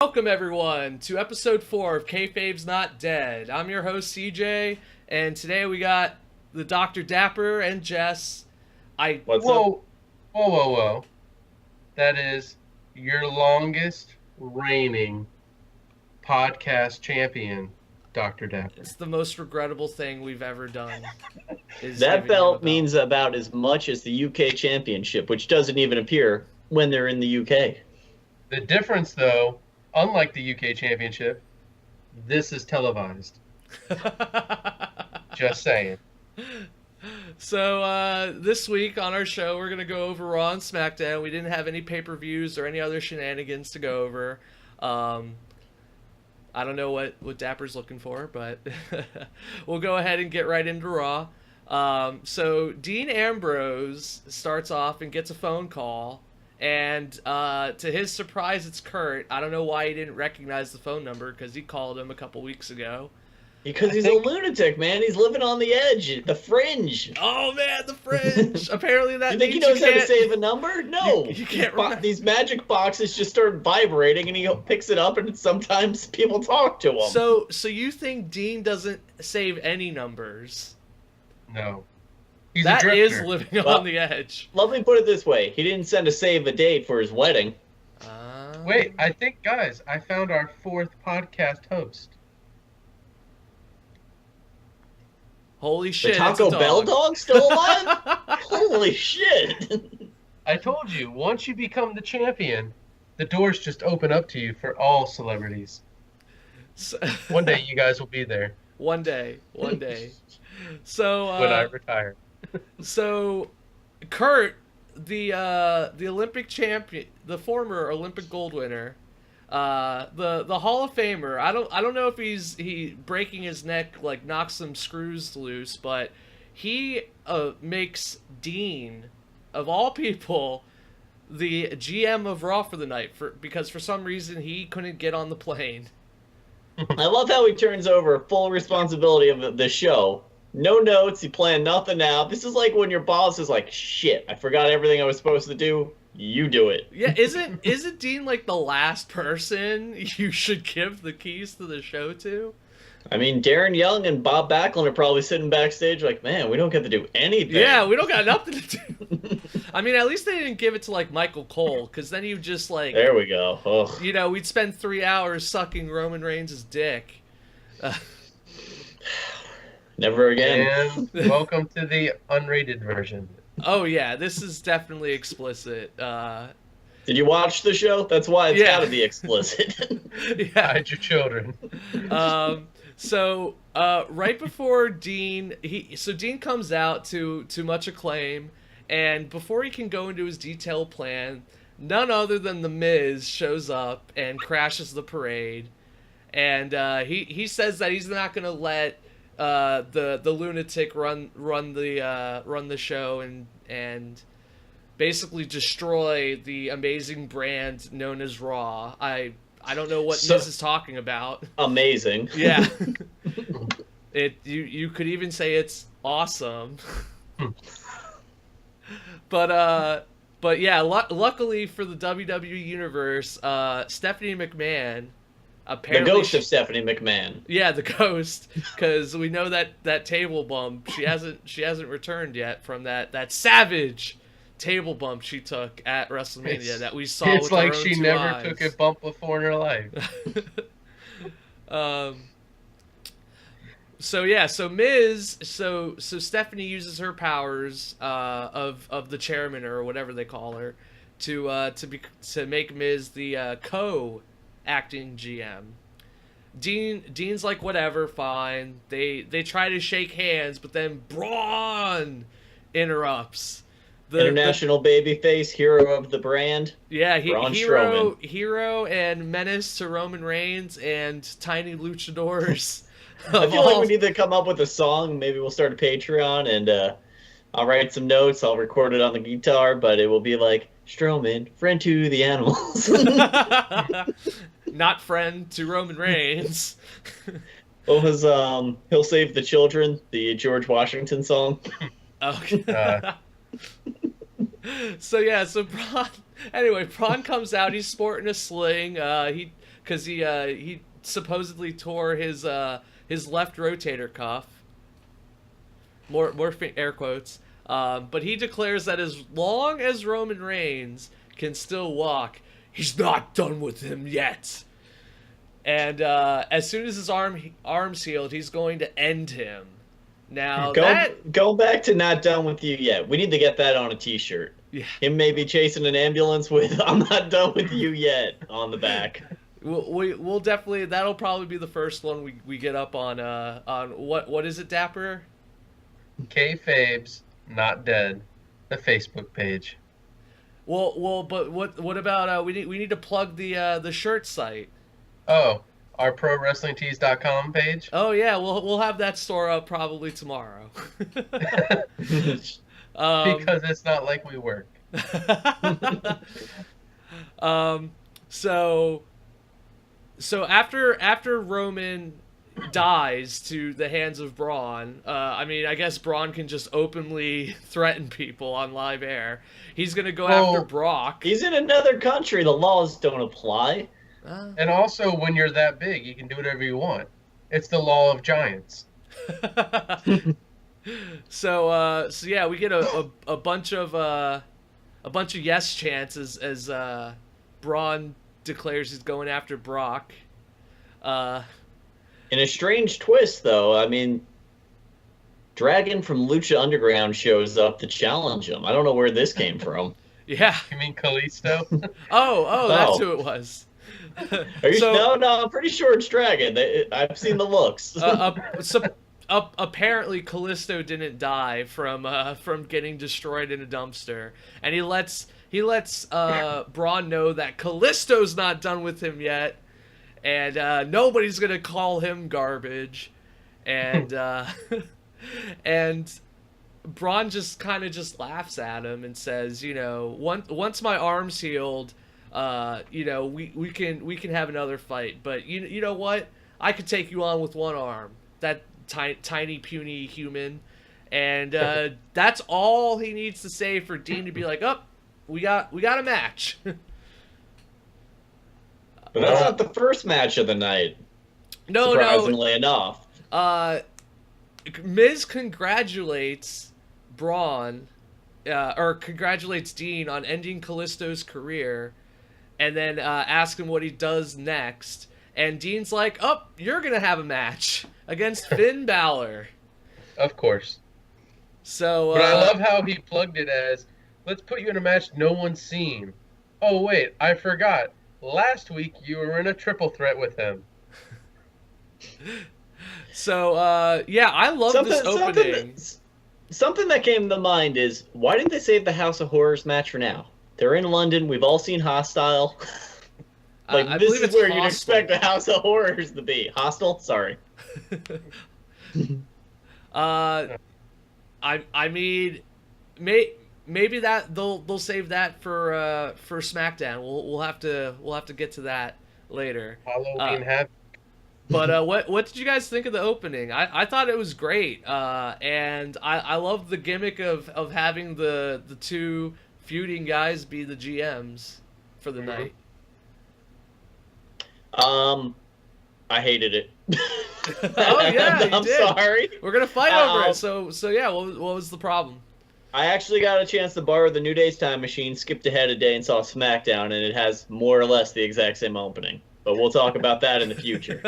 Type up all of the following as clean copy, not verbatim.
Welcome everyone to episode 4 of Kayfabe's Not Dead. I'm your host CJ, and today we got the Dr. Dapper and Jess. What's up? Whoa. That is your longest reigning podcast champion, Dr. Dapper. It's the most regrettable thing we've ever done. That belt means about as much as the UK Championship, which doesn't even appear when they're in the UK. The difference, though, unlike the UK Championship, this is televised. Just saying. So this week on our show, we're going to go over Raw and Smackdown. We didn't have any pay-per-views or any other shenanigans to go over. I don't know what Dapper's looking for, but we'll go ahead and get right into Raw. So Dean Ambrose starts off and gets a phone call, and to his surprise, it's Kurt. I don't know why he didn't recognize the phone number, because he called him a couple weeks ago. Because he's a lunatic, man. He's living on the edge, the fringe. Oh man, the fringe. Apparently that. You think he knows how to save a number? No. You can't. These magic boxes just start vibrating, and he picks it up, and sometimes people talk to him. So you think Dean doesn't save any numbers? No. He's that a is living on the edge. Let me put it this way: he didn't send a save a date for his wedding. Wait, I think, guys, I found our 4th podcast host. Holy shit! The Taco Bell dog still alive? Holy shit! I told you, once you become the champion, the doors just open up to you for all celebrities. One day you guys will be there. One day. So when I retire. So Kurt, the Olympic champion, the former Olympic gold winner, the Hall of Famer. I don't know if he breaking his neck like knocks some screws loose, but he makes Dean, of all people, the GM of Raw for the night because for some reason he couldn't get on the plane. I love how he turns over full responsibility of the show. No notes, he planned nothing out. This is like when your boss is like, shit, I forgot everything I was supposed to do. You do it. Yeah, isn't Dean like the last person you should give the keys to the show to? I mean, Darren Young and Bob Backlund are probably sitting backstage like, man, we don't get to do anything. Yeah, we don't got nothing to do. I mean, at least they didn't give it to like Michael Cole, because then you just like... There we go. Ugh. You know, we'd spend 3 hours sucking Roman Reigns' dick. Never again. And welcome to the unrated version. Oh yeah, this is definitely explicit. Did you watch the show? That's why it's gotta be explicit. Yeah. Hide your children. So right before Dean, Dean comes out to much acclaim, and before he can go into his detailed plan, none other than The Miz shows up and crashes the parade, and he says that he's not gonna let the lunatic run the show and basically destroy the amazing brand known as Raw. I don't know what Miz is talking about. Amazing. Yeah. You could even say it's awesome. But yeah, luckily for the WWE universe, Stephanie McMahon, apparently the ghost of Stephanie McMahon. Yeah, the ghost, because we know that table bump. She hasn't returned yet from that savage table bump she took at WrestleMania that we saw. It's with like our own she two never eyes. took a bump before in her life. So Miz, so Stephanie uses her powers of the chairman or whatever they call her to make Miz the co-acting GM. Dean's like, whatever, fine. They try to shake hands, but then Braun interrupts. International babyface, hero of the brand. Yeah, Braun Strowman. hero and menace to Roman Reigns and tiny luchadors. I feel like we need to come up with a song. Maybe we'll start a Patreon, and I'll write some notes. I'll record it on the guitar, but it will be like, Strowman, friend to the animals. Not friend to Roman Reigns. What was He'll Save the Children, the George Washington song? Okay. So Braun comes out. He's sporting a sling. He because he supposedly tore his left rotator cuff. More air quotes. But he declares that as long as Roman Reigns can still walk, he's not done with him yet. And as soon as his arm's healed, he's going to end him. Now go back to not done with you yet. We need to get that on a T-shirt. Yeah. Him maybe chasing an ambulance with "I'm not done with you yet" on the back. We'll definitely, that'll probably be the first one we get up on what is it, Dapper? Kayfabe's Not Dead, the Facebook page. Well, but what about we need to plug the shirt site. Oh, our ProWrestlingTees.com page. Oh yeah, we'll have that store up probably tomorrow. Because it's not like we work. So after Roman dies to the hands of Braun, I guess Braun can just openly threaten people on live air. He's gonna go after Brock. He's in another country. The laws don't apply. And also, when you're that big, you can do whatever you want. It's the law of giants. So yeah, we get a bunch of yes chants as Braun declares he's going after Brock. In a strange twist, though, I mean, Dragon from Lucha Underground shows up to challenge him. I don't know where this came from. Yeah. You mean Kalisto? Oh, that's who it was. Are you? No, I'm pretty sure it's Dragon. I've seen the looks. Apparently, Kalisto didn't die from getting destroyed in a dumpster, and he lets Braun know that Kalisto's not done with him yet, and nobody's gonna call him garbage, and and Braun just kind of laughs at him and says, once my arm's healed, we can have another fight, but you know what? I could take you on with one arm. That tiny puny human, and that's all he needs to say for Dean to be like, oh, we got a match. But that's not the first match of the night. No, surprisingly enough. Miz congratulates Braun, or congratulates Dean on ending Kalisto's career, and then asks him what he does next. And Dean's like, oh, you're going to have a match against Finn Balor. Of course. So, but I love how he plugged it as, let's put you in a match no one's seen. Oh, wait, I forgot. Last week you were in a triple threat with him. So, yeah, I love this opening. Something that came to mind is, why didn't they save the House of Horrors match for now? They're in London. We've all seen Hostile. I this believe is it's where Hostile. you'd expect the House of Horrors to be. Hostile? Sorry. I mean, maybe that they'll save that for SmackDown. We'll have to get to that later. Halloween Havoc. But what did you guys think of the opening? I thought it was great, and I love the gimmick of having the two feuding guys be the GMs for the night. I hated it. Oh yeah, I'm did. sorry. We're gonna fight over it. So yeah, what was the problem? I actually got a chance to borrow the New Day's Time Machine, skipped ahead a day and saw SmackDown, and it has more or less the exact same opening. But we'll talk about that in the future.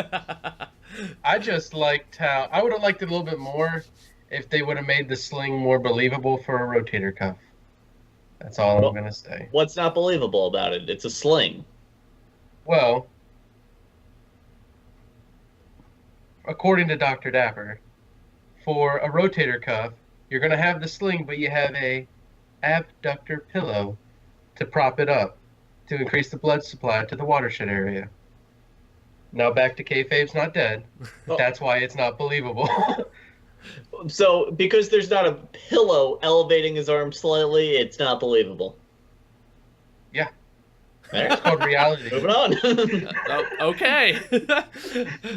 I just liked how I would have liked it a little bit more if they would have made the sling more believable for a rotator cuff. That's all I'm gonna say. What's not believable about it? It's a sling. Well, according to Dr. Dapper, for a rotator cuff, you're going to have the sling, but you have a abductor pillow to prop it up to increase the blood supply to the watershed area. Now back to Kayfabe's Not Dead. That's why it's not believable. So, because there's not a pillow elevating his arm slightly, it's not believable. Yeah. There. It's called reality. Moving on. Okay.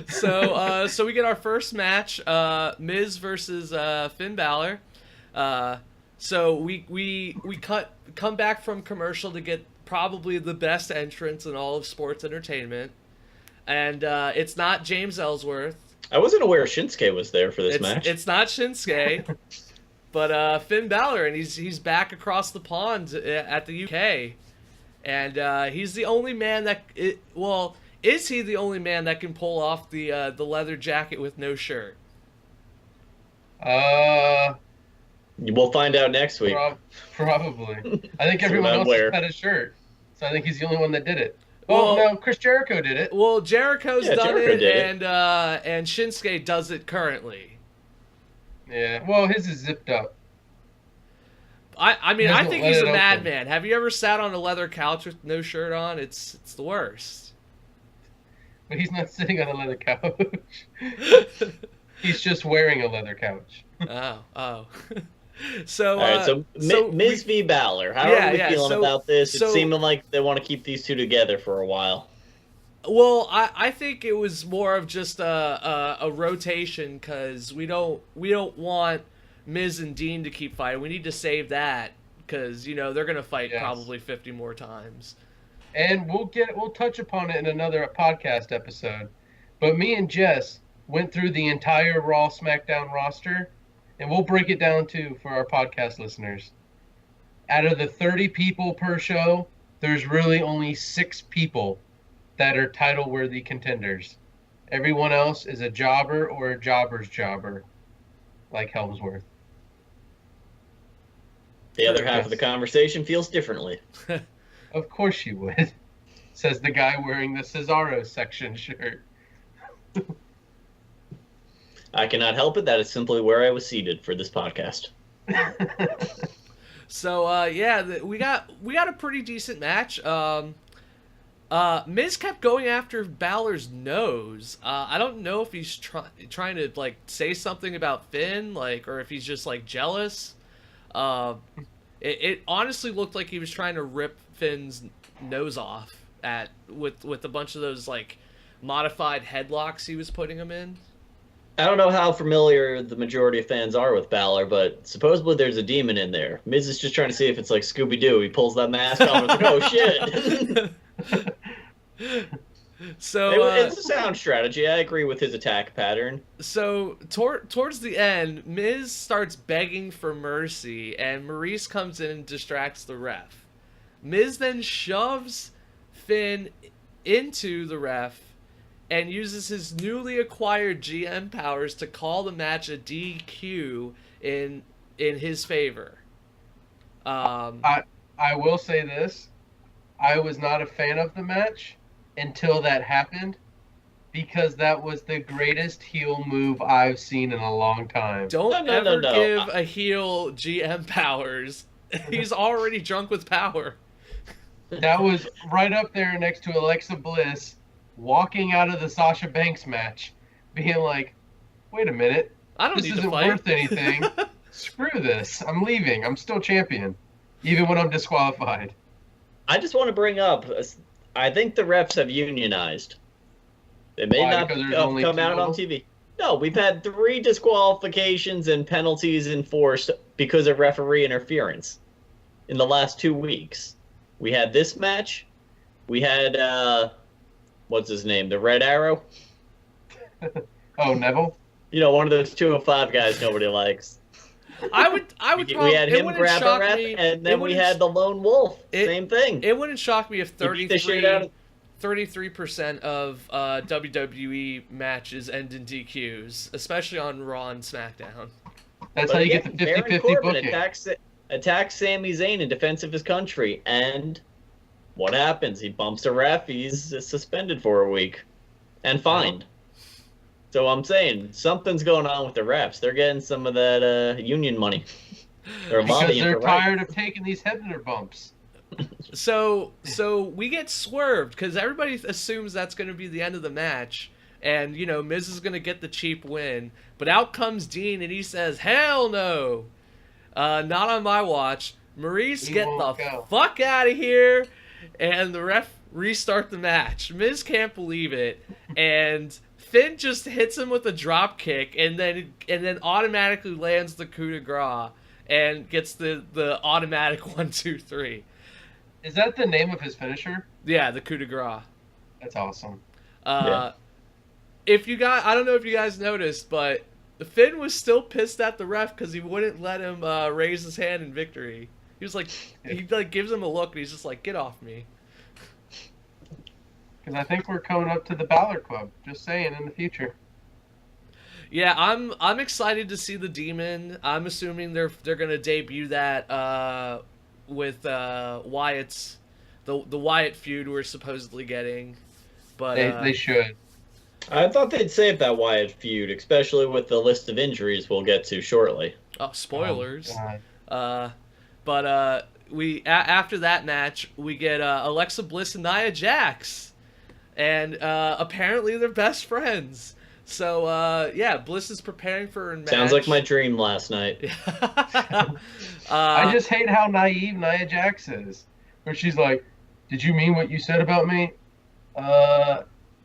So we get our first match, Miz versus Finn Balor. So we come back from commercial to get probably the best entrance in all of sports entertainment. And it's not James Ellsworth. I wasn't aware Shinsuke was there for this match. It's not Shinsuke, but Finn Balor, and he's back across the pond at the UK, and he's the only man that is he the only man that can pull off the leather jacket with no shirt? We'll find out next week. Probably. I think everyone else has had a shirt, so I think he's the only one that did it. Well, no, Chris Jericho did it. Well, Jericho's done it, and Shinsuke does it currently. Yeah, well, his is zipped up. I mean, I think he's a madman. Have you ever sat on a leather couch with no shirt on? It's the worst. But he's not sitting on a leather couch. He's just wearing a leather couch. Oh. So, all right, so Miz v. Balor. How are we feeling about this? It's seeming like they want to keep these two together for a while. Well, I think it was more of just a rotation because we don't want Miz and Dean to keep fighting. We need to save that because they're gonna fight probably 50 more times. And we'll touch upon it in another podcast episode. But me and Jess went through the entire Raw SmackDown roster. And we'll break it down, too, for our podcast listeners. Out of the 30 people per show, there's really only 6 people that are title-worthy contenders. Everyone else is a jobber or a jobber's jobber, like Helmsworth. The other half of the conversation feels differently. Of course you would, says the guy wearing the Cesaro section shirt. I cannot help it. That is simply where I was seated for this podcast. So we got a pretty decent match. Miz kept going after Balor's nose. I don't know if he's trying to say something about Finn, or if he's just jealous. It honestly looked like he was trying to rip Finn's nose off with a bunch of those modified headlocks he was putting him in. I don't know how familiar the majority of fans are with Balor, but supposedly there's a demon in there. Miz is just trying to see if it's like Scooby-Doo. He pulls that mask off and it's like, oh, shit. So it's a sound strategy. I agree with his attack pattern. So towards the end, Miz starts begging for mercy, and Maurice comes in and distracts the ref. Miz then shoves Finn into the ref and uses his newly acquired GM powers to call the match a DQ in his favor. I will say this. I was not a fan of the match until that happened because that was the greatest heel move I've seen in a long time. Don't ever give a heel GM powers. He's already drunk with power. That was right up there next to Alexa Bliss walking out of the Sasha Banks match, being like, wait a minute, this isn't worth anything. Screw this. I'm leaving. I'm still champion, even when I'm disqualified. I just want to bring up, I think the refs have unionized. They may not come out on TV. No, we've had 3 disqualifications and penalties enforced because of referee interference in the last 2 weeks. We had this match. We had, what's his name? The Red Arrow? Oh, Neville? One of those 205 guys nobody likes. I would. We had him grab a ref, and then we had the Lone Wolf. Same thing. It wouldn't shock me if 33% of WWE matches end in DQs, especially on Raw and SmackDown. That's how you get the 50-50 booking. Attacks Sami Zayn in defense of his country, and what happens? He bumps a ref, he's suspended for a week and fined. So I'm saying something's going on with the refs. They're getting some of that union money. Because they're tired of taking these Hebner bumps. So we get swerved because everybody assumes that's going to be the end of the match, and Miz is going to get the cheap win. But out comes Dean, and he says, "Hell no, not on my watch." Maurice, get the fuck out of here, and the ref restart the match. Miz can't believe it, and Finn just hits him with a drop kick, and then automatically lands the coup de grace and gets the automatic 1-2-3. Is that the name of his finisher? Yeah, the coup de grace. That's awesome. Uh, If you guys, I don't know if you guys noticed, but Finn was still pissed at the ref because he wouldn't let him raise his hand in victory. He was like, he like gives him a look and he's just like, "Get off me." Because I think we're coming up to the Balor Club. Just saying, in the future. Yeah, I'm excited to see the Demon. I'm assuming they're gonna debut that with Wyatt's the Wyatt feud we're supposedly getting, but They should. I thought they'd save that Wyatt feud, especially with the list of injuries we'll get to shortly. Oh, spoilers. God. But after that match, we get Alexa Bliss and Nia Jax, and apparently they're best friends. So yeah, Bliss is preparing for her match. Sounds like my dream last night. I just hate how naive Nia Jax is. Where she's like, "Did you mean what you said about me?"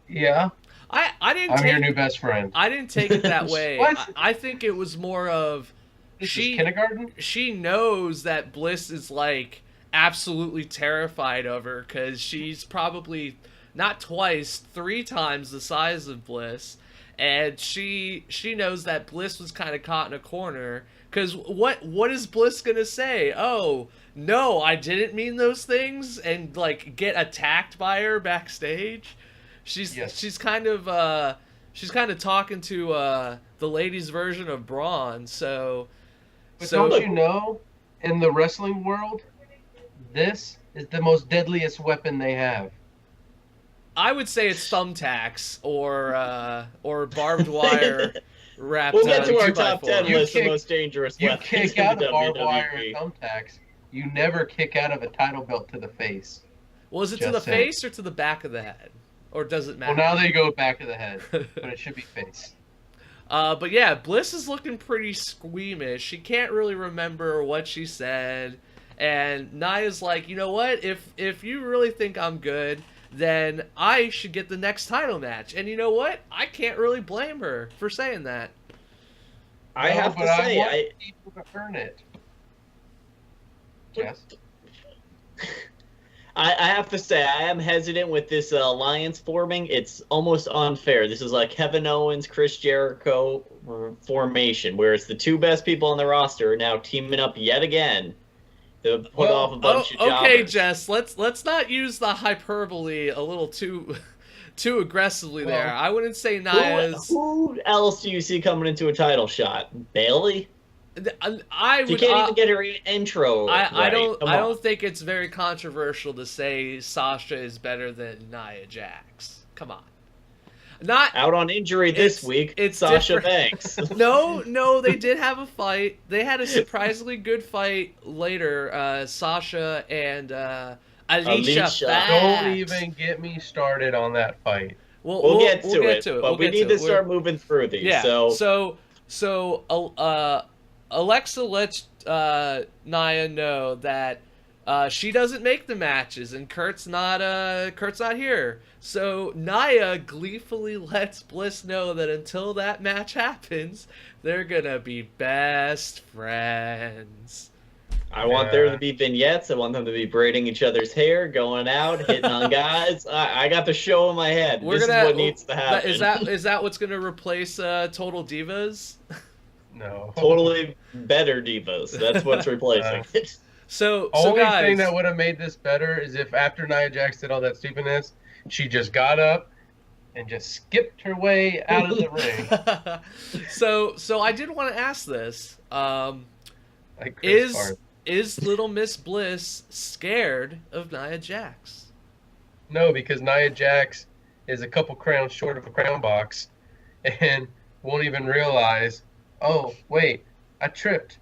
Yeah. I didn't. I'm your new best friend. I didn't take it that way. What? I think it was more of This is kindergarten? She knows that Bliss is like absolutely terrified of her because she's probably not twice, 3 times the size of Bliss, and she knows that Bliss was kind of caught in a corner. Because what is Bliss gonna say? Oh no, I didn't mean those things, and like get attacked by her backstage. She's kind of talking to the ladies' version of Braun. So don't you know, in the wrestling world, this is the most deadliest weapon they have. I would say it's thumbtacks or barbed wire wrapped. We'll get to our 2x4. top 10 list of most dangerous You weapons kick in out the of barbed wire WWE. and thumbtacks. You never kick out of a title belt to the face. Well, is it to the Just saying. face or to the back of the head, or does it Well, matter? now they go back of the head, but it should be face. But yeah, Bliss is looking pretty squeamish. She can't really remember what she said, and Nia's like, you know what? If you really think I'm good, then I should get the next title match. And you know what? I can't really blame her for saying that. I have to say, I want people to earn it. Yes. I have to say, I am hesitant with this alliance forming. It's almost unfair. This is like Kevin Owens, Chris Jericho formation, where it's the 2 best people on the roster are now teaming up yet again to put off a bunch of jobbers. Okay, Jess, let's not use the hyperbole a little too aggressively there. I wouldn't say Nia's. Who else do you see coming into a title shot? Bailey? I would. You can't even get her intro. I Come on. don't think it's very controversial to say Sasha is better than Nia Jax. Come on. Not out on injury this week. It's Sasha different. Banks. No, they did have a fight. They had a surprisingly good fight later. Sasha and Alicia. Fox. Don't even get me started on that fight. We'll get to it. But we need to start moving through these. Yeah. So Alexa lets Nia know that she doesn't make the matches, and Kurt's not here. So Nia gleefully lets Bliss know that until that match happens, they're gonna be best friends. I want there to be vignettes. I want them to be braiding each other's hair, going out, hitting on guys. I got the show in my head. This is what needs to happen. Is that what's gonna replace Total Divas? No. Totally better divas. That's what's replacing it. So only guys, thing that would have made this better is if after Nia Jax did all that stupidness, she just got up and just skipped her way out of the ring. So I did want to ask this: like is Little Miss Bliss scared of Nia Jax? No, because Nia Jax is a couple crowns short of a crown box, and won't even realize. Oh, wait, I tripped.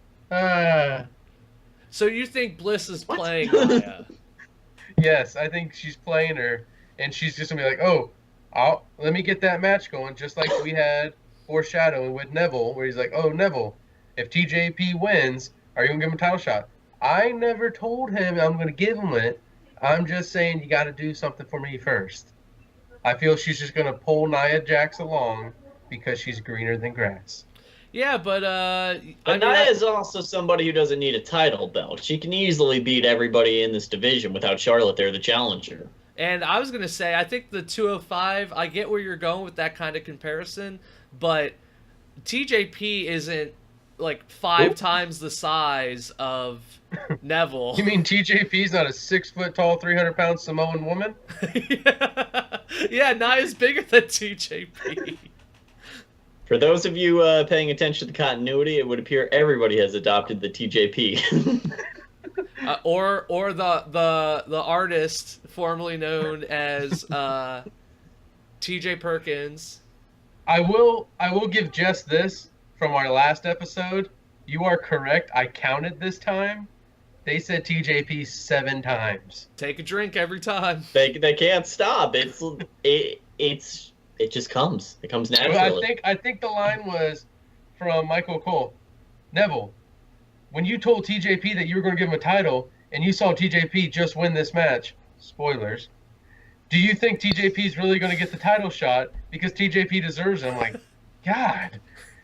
So you think Bliss is playing Nia? Yes, I think she's playing her, and she's just going to be like, oh, let me get that match going, just like we had foreshadowing with Neville, where he's like, oh, Neville, if TJP wins, are you going to give him a title shot? I never told him I'm going to give him it. I'm just saying you got to do something for me first. I feel she's just going to pull Nia Jax along because she's greener than grass. Yeah, but Nia is also somebody who doesn't need a title belt. She can easily beat everybody in this division without Charlotte there, the challenger. And I was going to say, I think the 205, I get where you're going with that kind of comparison, but TJP isn't like 5 times the size of Neville. You mean TJP's not a 6 foot tall, 300-pound Samoan woman? Yeah, Nia's bigger than TJP. For those of you paying attention to the continuity, it would appear everybody has adopted the TJP. Or the artist formerly known as TJ Perkins. I will give Jess this from our last episode. You are correct. I counted this time. They said TJP 7 times. Take a drink every time. They can't stop. It just comes. It comes naturally. I think the line was from Michael Cole. Neville, when you told TJP that you were going to give him a title, and you saw TJP just win this match, spoilers, do you think TJP's really going to get the title shot because TJP deserves it? I'm like, God.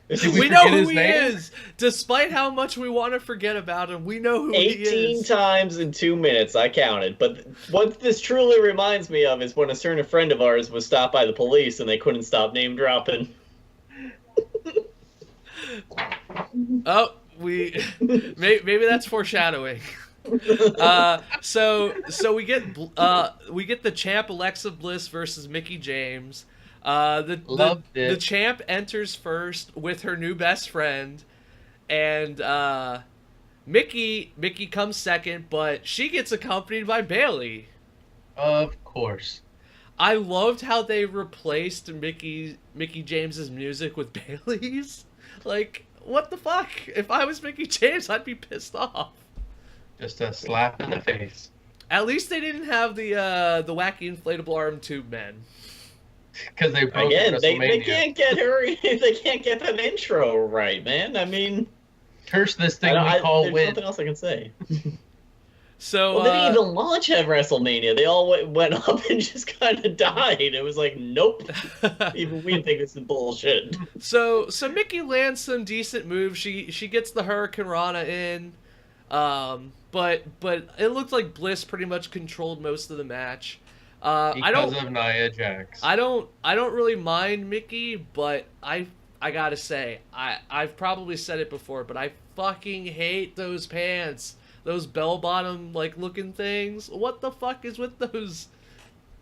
We know who he is. Despite how much we want to forget about him, we know who he is. 18 times in 2 minutes, I counted. But what this truly reminds me of is when a certain friend of ours was stopped by the police and they couldn't stop name dropping. Oh, maybe that's foreshadowing. So we get the champ Alexa Bliss versus Mickie James. The champ enters first with her new best friend, and Mickie comes second, but she gets accompanied by Bayley. Of course. I loved how they replaced Mickie James's music with Bayley's. Like, what the fuck? If I was Mickie James, I'd be pissed off. Just a slap in the face. At least they didn't have the wacky inflatable arm tube men. Because they broke they can't get her. They can't get that intro right, man. I mean, curse this thing we call there's win. nothing else I can say. So they didn't even launch at WrestleMania. They all went up and just kind of died. It was like, nope. Even we think this is bullshit. So Mickie lands some decent moves. She gets the Hurricane Rana in, but it looked like Bliss pretty much controlled most of the match. Because of Nia Jax. I don't really mind Mickie, but I gotta say, I've probably said it before, but I fucking hate those pants. Those bell-bottom, like, looking things. What the fuck is with those?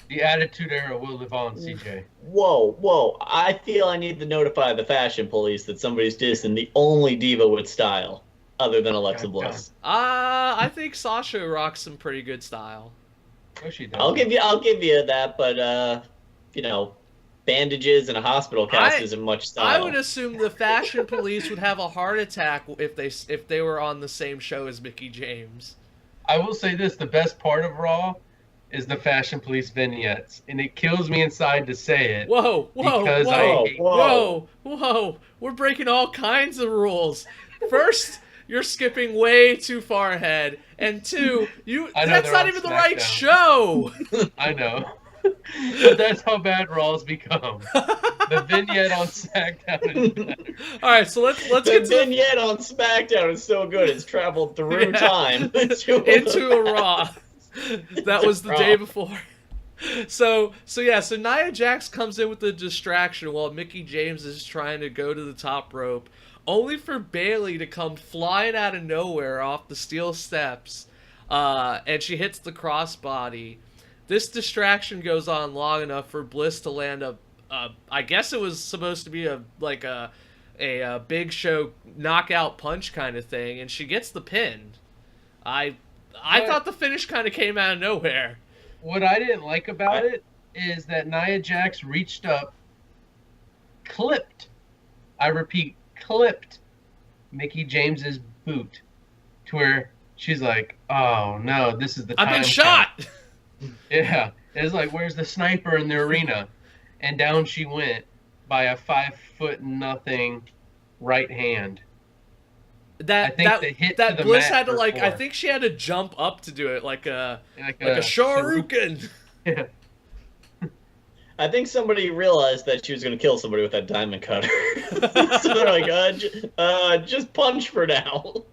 The Attitude Era will live on, CJ. Whoa. I feel I need to notify the fashion police that somebody's dissing the only diva with style, other than Alexa Bliss. I think Sasha rocks some pretty good style. Oh, she does. I'll give you that, but, bandages and a hospital cast isn't much style. I would assume the fashion police would have a heart attack if they were on the same show as Mickie James. I will say this: the best part of Raw is the fashion police vignettes, and it kills me inside to say it. Whoa! We're breaking all kinds of rules. First, you're skipping way too far ahead, and 2, that's not even the right show. I know. But that's how bad Raw's become. The vignette on Smackdown is better. All right, so let's get the vignette on Smackdown is so good it's traveled through time into a Raw. That was the day before. So Nia Jax comes in with the distraction while Mickie James is trying to go to the top rope, only for Bayley to come flying out of nowhere off the steel steps, and she hits the crossbody. This distraction goes on long enough for Bliss to land I guess it was supposed to be a Big Show knockout punch kind of thing, and she gets the pin. I thought the finish kind of came out of nowhere. What I didn't like about it is that Nia Jax reached up, clipped, I repeat, clipped Mickie James's boot to where she's like, oh no, this is the time. I've been shot! Yeah, it's like, where's the sniper in the arena? And down she went by a 5'0" right hand. That Bliss had to I think she had to jump up to do it, like a Shoryuken. Yeah. I think somebody realized that she was going to kill somebody with that diamond cutter. So they're like, just punch for now.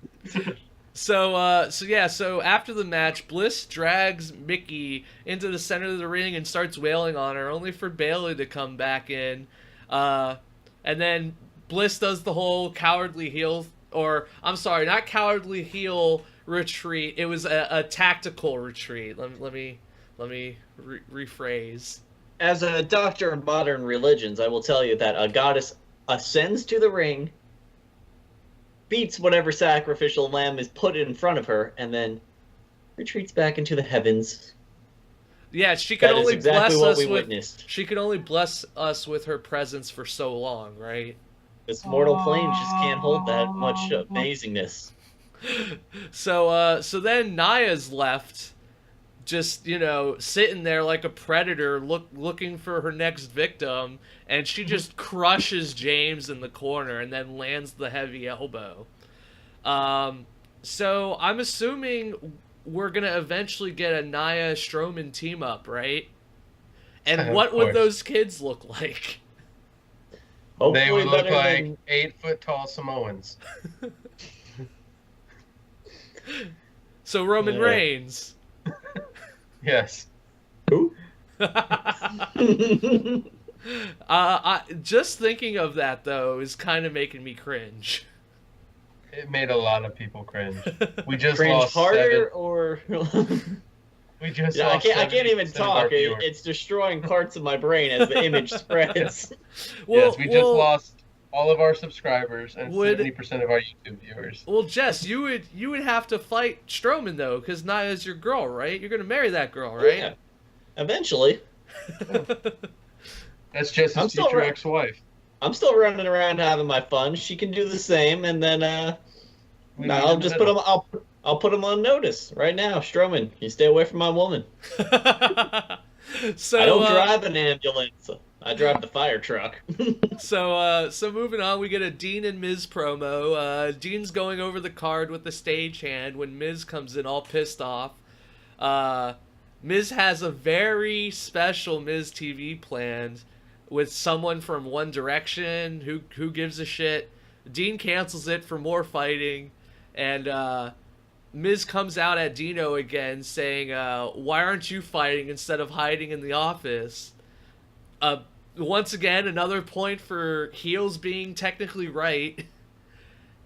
So after the match, Bliss drags Mickey into the center of the ring and starts wailing on her, only for Bayley to come back in. And then Bliss does the whole cowardly heel, or I'm sorry, not cowardly heel retreat. It was a tactical retreat. Let me rephrase. As a doctor of modern religions, I will tell you that a goddess ascends to the ring, beats whatever sacrificial lamb is put in front of her, and then retreats back into the heavens. Yeah, she could That is only exactly bless what us we with. witnessed. She could only bless us with her presence for so long, right? This mortal plane just can't hold that much amazingness. So then Naya's left, just sitting there like a predator, looking for her next victim, and she just crushes James in the corner and then lands the heavy elbow. So I'm assuming we're gonna eventually get a Nia Strowman team up, right? And what would those kids look like? Hopefully They would look better like than- 8-foot tall Samoans. So Roman Yeah. Reigns. Yes. Who? Just thinking of that though is kind of making me cringe. It made a lot of people cringe. We just Cringe lost harder 7. or We just yeah, I lost can't even 70% of our talk. viewers. It's destroying parts of my brain as the image spreads. Yes, we just lost all of our subscribers and Would- 70% of our YouTube viewers. Well, Jess, you would have to fight Strowman though, because Nia's your girl, right? You're gonna marry that girl, right? Yeah. Eventually. That's just I'm his still future right. ex-wife. I'm still running around having my fun. She can do the same, and then We no, meet I'll in the just put middle. him. I'll put him on notice right now. Strowman, you stay away from my woman. So I don't drive an ambulance. I drive the fire truck. So moving on, we get a Dean and Miz promo. Dean's going over the card with the stagehand when Miz comes in all pissed off. Miz has a very special Miz TV planned with someone from One Direction. Who gives a shit? Dean cancels it for more fighting, and Miz comes out at Dino again saying, why aren't you fighting instead of hiding in the office? Once again, another point for heels being technically right.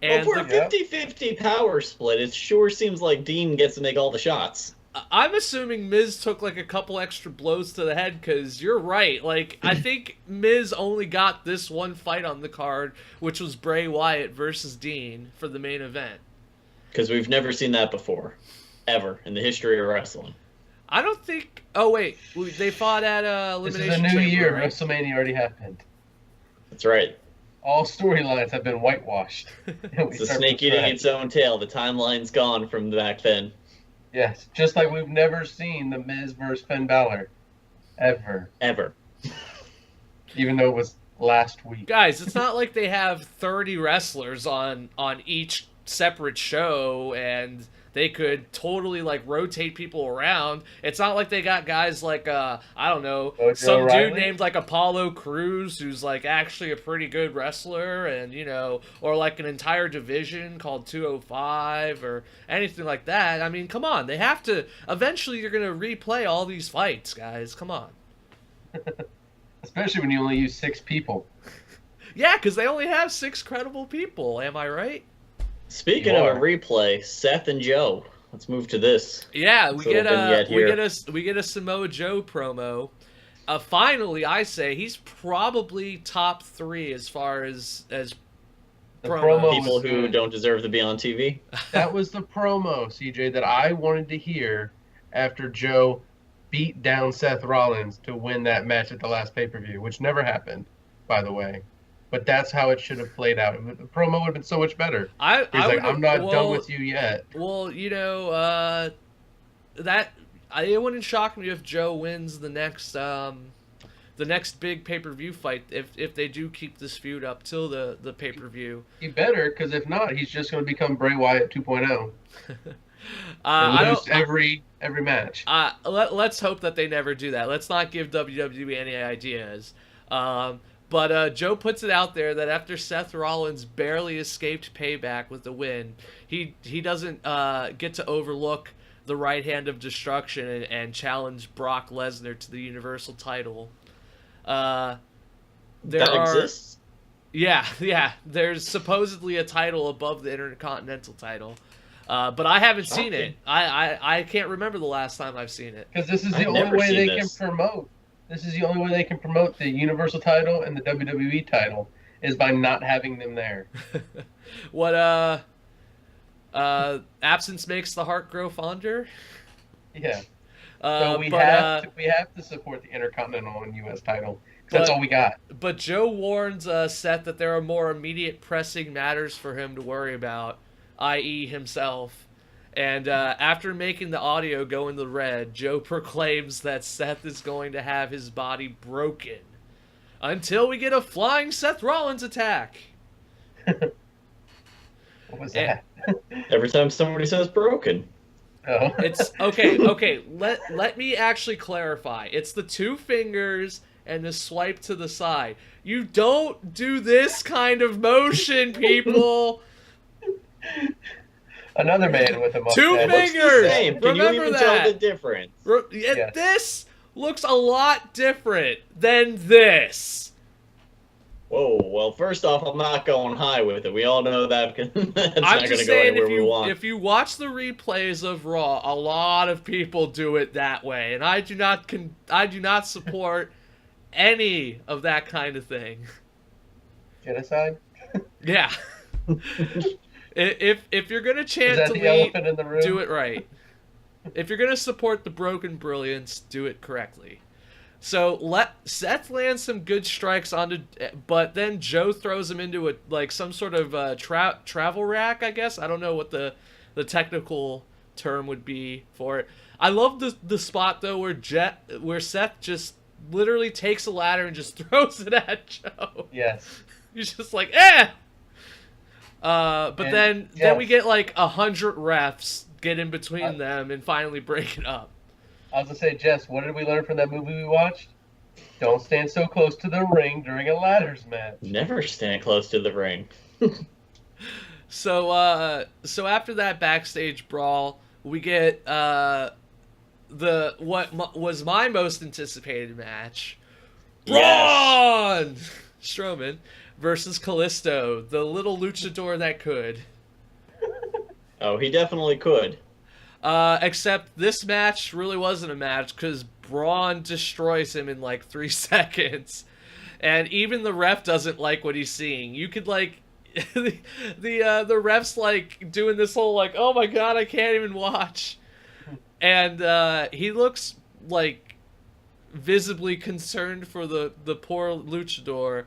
Well, And for a 50-50 power split, it sure seems like Dean gets to make all the shots. I'm assuming Miz took like a couple extra blows to the head, because you're right. Like, I think Miz only got this one fight on the card, which was Bray Wyatt versus Dean for the main event. Because we've never seen that before. Ever. In the history of wrestling. I don't think... Oh, wait. They fought at This Elimination is a new Chamber, year. right? WrestleMania already happened. That's right. All storylines have been whitewashed. It's a snake eating its own tail. The timeline's gone from back then. Yes, just like we've never seen the Miz versus Finn Balor. Ever. Ever. Even though it was last week. Guys, it's not like they have 30 wrestlers on each separate show, and they could totally like rotate people around. It's not like they got guys like I don't know, Mojo some Rawley? dude named like Apollo Crews who's like actually a pretty good wrestler, and or like an entire division called 205 or anything like that. I mean, come on, they have to eventually. You're gonna replay all these fights, guys. Come on. Especially when you only use 6 people. Yeah, because they only have 6 credible people. Am I right? Speaking You of a are. replay, Seth and Joe. Let's move to this. Yeah, we Little get vignette here. we get a Samoa Joe promo. Finally, I say he's probably top 3 as far as The promo. promo People was who good. don't deserve to be on TV. That was the promo, CJ, that I wanted to hear after Joe beat down Seth Rollins to win that match at the last pay-per-view, which never happened, by the way. But that's how it should have played out. The promo would have been so much better. I He's like, would- I'm not well, done with you yet. Well, it wouldn't shock me if Joe wins the next big pay-per-view fight if they do keep this feud up till the pay-per-view. He better, because if not, he's just going to become Bray Wyatt 2.0 I and lose don't. every match. Let's hope that they never do that. Let's not give WWE any ideas. But Joe puts it out there that after Seth Rollins barely escaped payback with the win, he doesn't get to overlook the right hand of destruction and challenge Brock Lesnar to the Universal title. There exists? Yeah. There's supposedly a title above the Intercontinental title. But I haven't seen it. I can't remember the last time I've seen it. Because this is the only way they can promote. This is the only way they can promote the Universal title and the WWE title is by not having them there. What absence makes the heart grow fonder? Yeah. So we have to support the Intercontinental and US title. That's all we got. But Joe warns Seth that there are more immediate pressing matters for him to worry about, i.e. himself. And after making the audio go in the red, Joe proclaims that Seth is going to have his body broken until we get a flying Seth Rollins attack. What was that? Every time somebody says broken. Oh. It's okay. Let me actually clarify. It's the two fingers and the swipe to the side. You don't do this kind of motion, people. Another man with a mustache. Two fingers. Can Remember you even that? tell the difference? Yes. This looks a lot different than this. Whoa, well, first off, I'm not going high with it. We all know that because that's I'm not going just to go saying, anywhere we want. if you watch the replays of Raw, a lot of people do it that way, and I do not support any of that kind of thing. Genocide? Yeah. If you're gonna chant Is that the elephant in the room? do it right. If you're gonna support the Broken Brilliance, do it correctly. So Seth lands some good strikes onto, but then Joe throws him into some sort of travel rack, I guess. I don't know what the technical term would be for it. I love the spot though where Seth just literally takes a ladder and just throws it at Joe. Yes. He's just like, eh. Then we get 100 refs get in between them and finally break it up. I was gonna say, Jess, what did we learn from that movie we watched? Don't stand so close to the ring during a ladders match. Never stand close to the ring. So after that backstage brawl, we get what was my most anticipated match. Braun Strowman versus Kalisto, the little luchador that could. Oh, he definitely could. Except this match really wasn't a match because Braun destroys him in 3 seconds, and even the ref doesn't like what he's seeing. You could the ref's doing this whole oh my god, I can't even watch, and he looks visibly concerned for the poor luchador.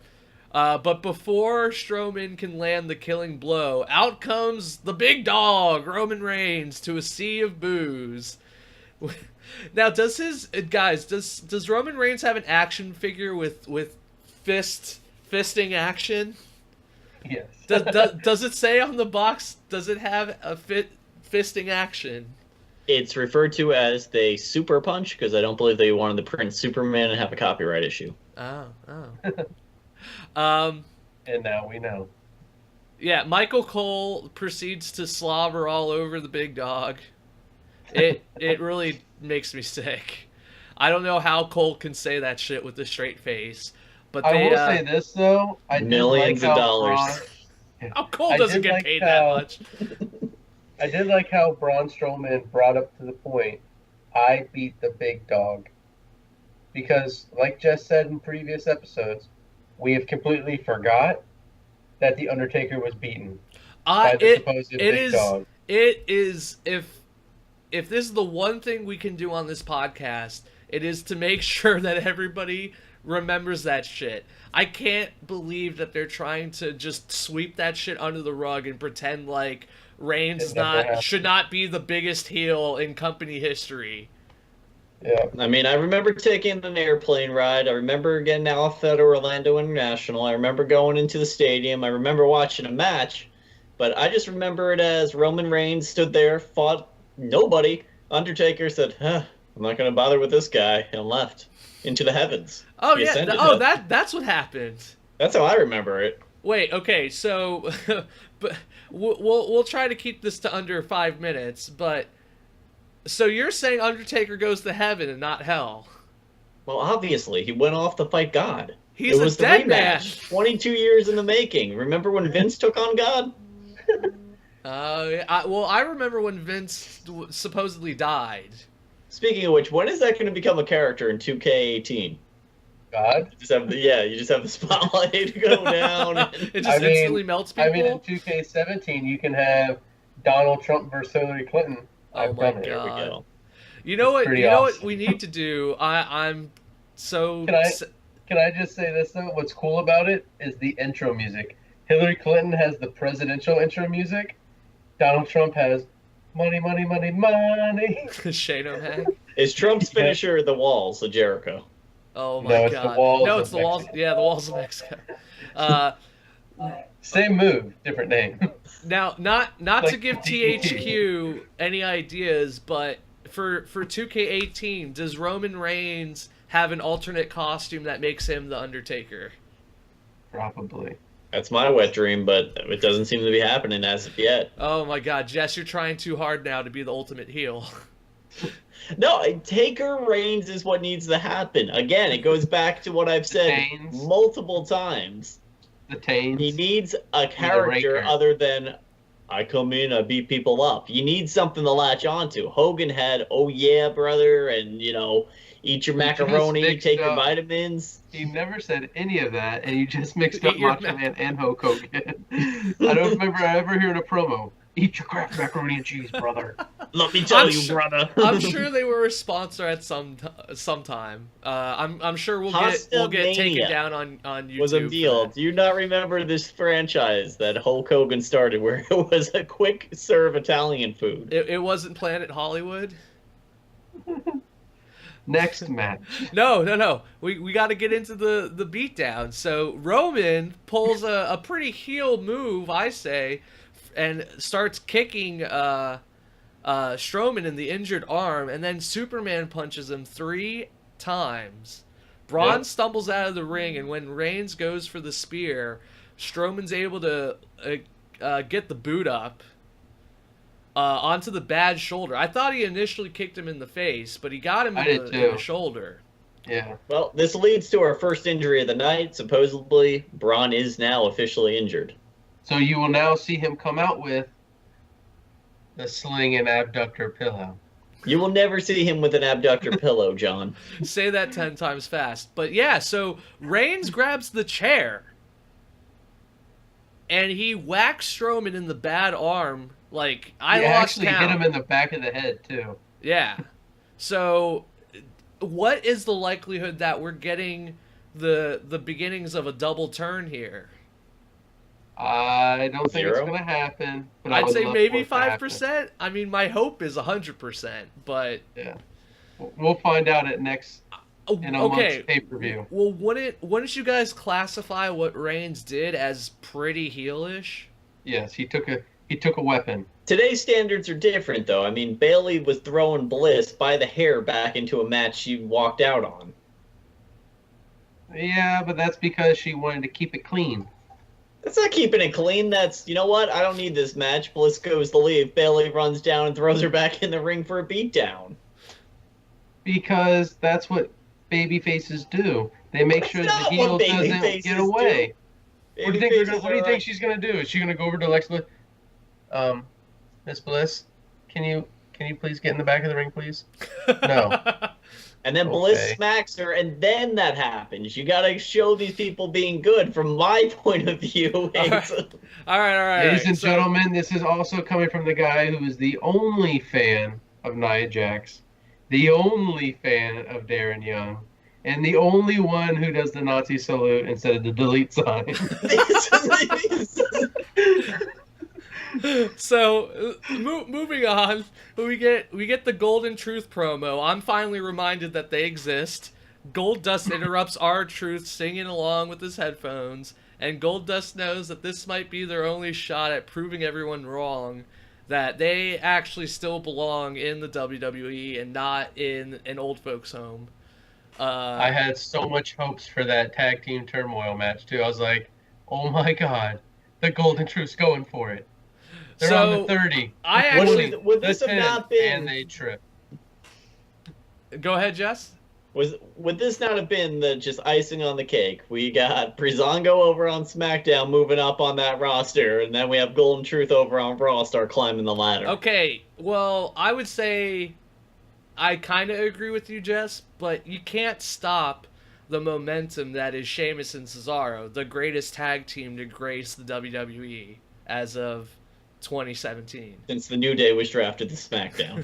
But before Strowman can land the killing blow, out comes the big dog, Roman Reigns, to a sea of boos. Now, does Roman Reigns have an action figure with fisting action? Yes. Does it say on the box, does it have a fisting action? It's referred to as the Super Punch because I don't believe they wanted to print Superman and have a copyright issue. Oh. And now we know. Yeah, Michael Cole proceeds to slobber all over the big dog. It really makes me sick. I don't know how Cole can say that shit with a straight face. But I will say this though, millions of dollars. How Cole doesn't get paid that much. I did like how Braun Strowman brought up to the point, I beat the big dog. Because, like Jess said in previous episodes, we have completely forgot that The Undertaker was beaten by the supposed big dog. It is, if this is the one thing we can do on this podcast, it is to make sure that everybody remembers that shit. I can't believe that they're trying to just sweep that shit under the rug and pretend like Reigns should not be the biggest heel in company history. Yeah. I mean, I remember taking an airplane ride. I remember getting off at Orlando International. I remember going into the stadium. I remember watching a match. But I just remember it as Roman Reigns stood there, fought nobody. Undertaker said, I'm not going to bother with this guy, and left. into the heavens. Oh He yeah. ascended Oh, up. that's what happened. That's how I remember it. Wait. Okay. So, but we'll try to keep this to under 5 minutes. But so you're saying Undertaker goes to heaven and not hell? Well, obviously, he went off to fight God. He's it was a dead the rematch. 22 years in the making. Remember when Vince took on God? I remember when Vince supposedly died. Speaking of which, when is that going to become a character in 2K18? God. You just have the spotlight go down. It just instantly melts people. I mean, in 2K17, you can have Donald Trump versus Hillary Clinton. Oh my God! There we go. You know what? Pretty You know awesome. what we need to do. I'm so. Can I just say this though? What's cool about it is the intro music. Hillary Clinton has the presidential intro music. Donald Trump has money, money, money, money. Shane O'Hagan. Is Trump's finisher the walls of Jericho? Oh my No, God! it's the walls no, of it's the walls. Mexico. Yeah, the walls of Mexico. Same move, different name. Now, not to Like give THQ any ideas, but for 2K18, does Roman Reigns have an alternate costume that makes him the Undertaker? Probably. That's my wet dream, but it doesn't seem to be happening as of yet. Oh my God, Jess, you're trying too hard now to be the ultimate heel. No, Taker Reigns is what needs to happen. Again, it goes back to what I've said Tains. multiple times. The Tains. He needs a character Raker. other than I come in, I beat people up. You need something to latch onto. Hogan had, oh yeah, brother, and eat your macaroni, take your vitamins. He never said any of that, and you just mixed up Eat your Macho Man and Hulk Hogan. I don't remember ever hearing a promo. Eat your Kraft macaroni and cheese, brother. Let me tell I'm you, sure- brother. I'm sure they were a sponsor at some time. I'm sure we'll get taken Pastamania down on YouTube. Was a for deal. that. Do you not remember this franchise that Hulk Hogan started where it was a quick serve Italian food? It wasn't Planet Hollywood. Next match. No. We got to get into the beatdown. So Roman pulls a pretty heel move, I say, and starts kicking Strowman in the injured arm, and then Superman punches him 3 times. Braun Yep. stumbles out of the ring, and when Reigns goes for the spear, Strowman's able to get the boot up onto the bad shoulder. I thought he initially kicked him in the face, but he got him in the shoulder. Yeah. Well, this leads to our first injury of the night. Supposedly, Braun is now officially injured. So you will now see him come out with the sling and abductor pillow. You will never see him with an abductor pillow, John. Say that 10 times fast. But yeah, so Reigns grabs the chair, and he whacks Strowman in the bad arm. Like, I lost actually count. hit him in the back of the head, too. Yeah. So, what is the likelihood that we're getting the beginnings of a double turn here? I don't think it's 0? going to happen. But I'd say maybe 5%. 5%. I mean, my hope is 100%, but... Yeah. We'll find out in a month's pay-per-view. Well, wouldn't you guys classify what Reigns did as pretty heelish? Yes, he took a weapon. Today's standards are different, though. I mean, Bayley was throwing Bliss by the hair back into a match she walked out on. Yeah, but that's because she wanted to keep it clean. That's not keeping it clean. That's, you know what? I don't need this match. Bliss goes to leave. Bayley runs down and throws her back in the ring for a beatdown. Because that's what baby faces do. They make sure the heel doesn't get away. What do you think she's gonna do? Is she gonna go over to Lex Bliss? Miss Bliss, can you please get in the back of the ring, please? No. And then Bliss smacks her, and then that happens. You gotta show these people being good. From my point of view, All right. Ladies and gentlemen, this is also coming from the guy who is the only fan of Nia Jax, the only fan of Darren Young, and the only one who does the Nazi salute instead of the delete sign. So, moving on, we get the Golden Truth promo. I'm finally reminded that they exist. Goldust interrupts R-Truth singing along with his headphones, and Goldust knows that this might be their only shot at proving everyone wrong, that they actually still belong in the WWE and not in an old folks home. I had so much hopes for that tag team turmoil match too. I was like, oh my god, the Golden Truth's going for it. They're on the 30. I the actually 20, would the this have 10, not been, and they trip. Go ahead, Jess. Would this not have been the just icing on the cake? We got Breezango over on SmackDown moving up on that roster, and then we have Golden Truth over on Raw start climbing the ladder. Okay, well, I would say I kind of agree with you, Jess, but you can't stop the momentum that is Sheamus and Cesaro, the greatest tag team to grace the WWE as of 2017. Since the New Day was drafted to SmackDown.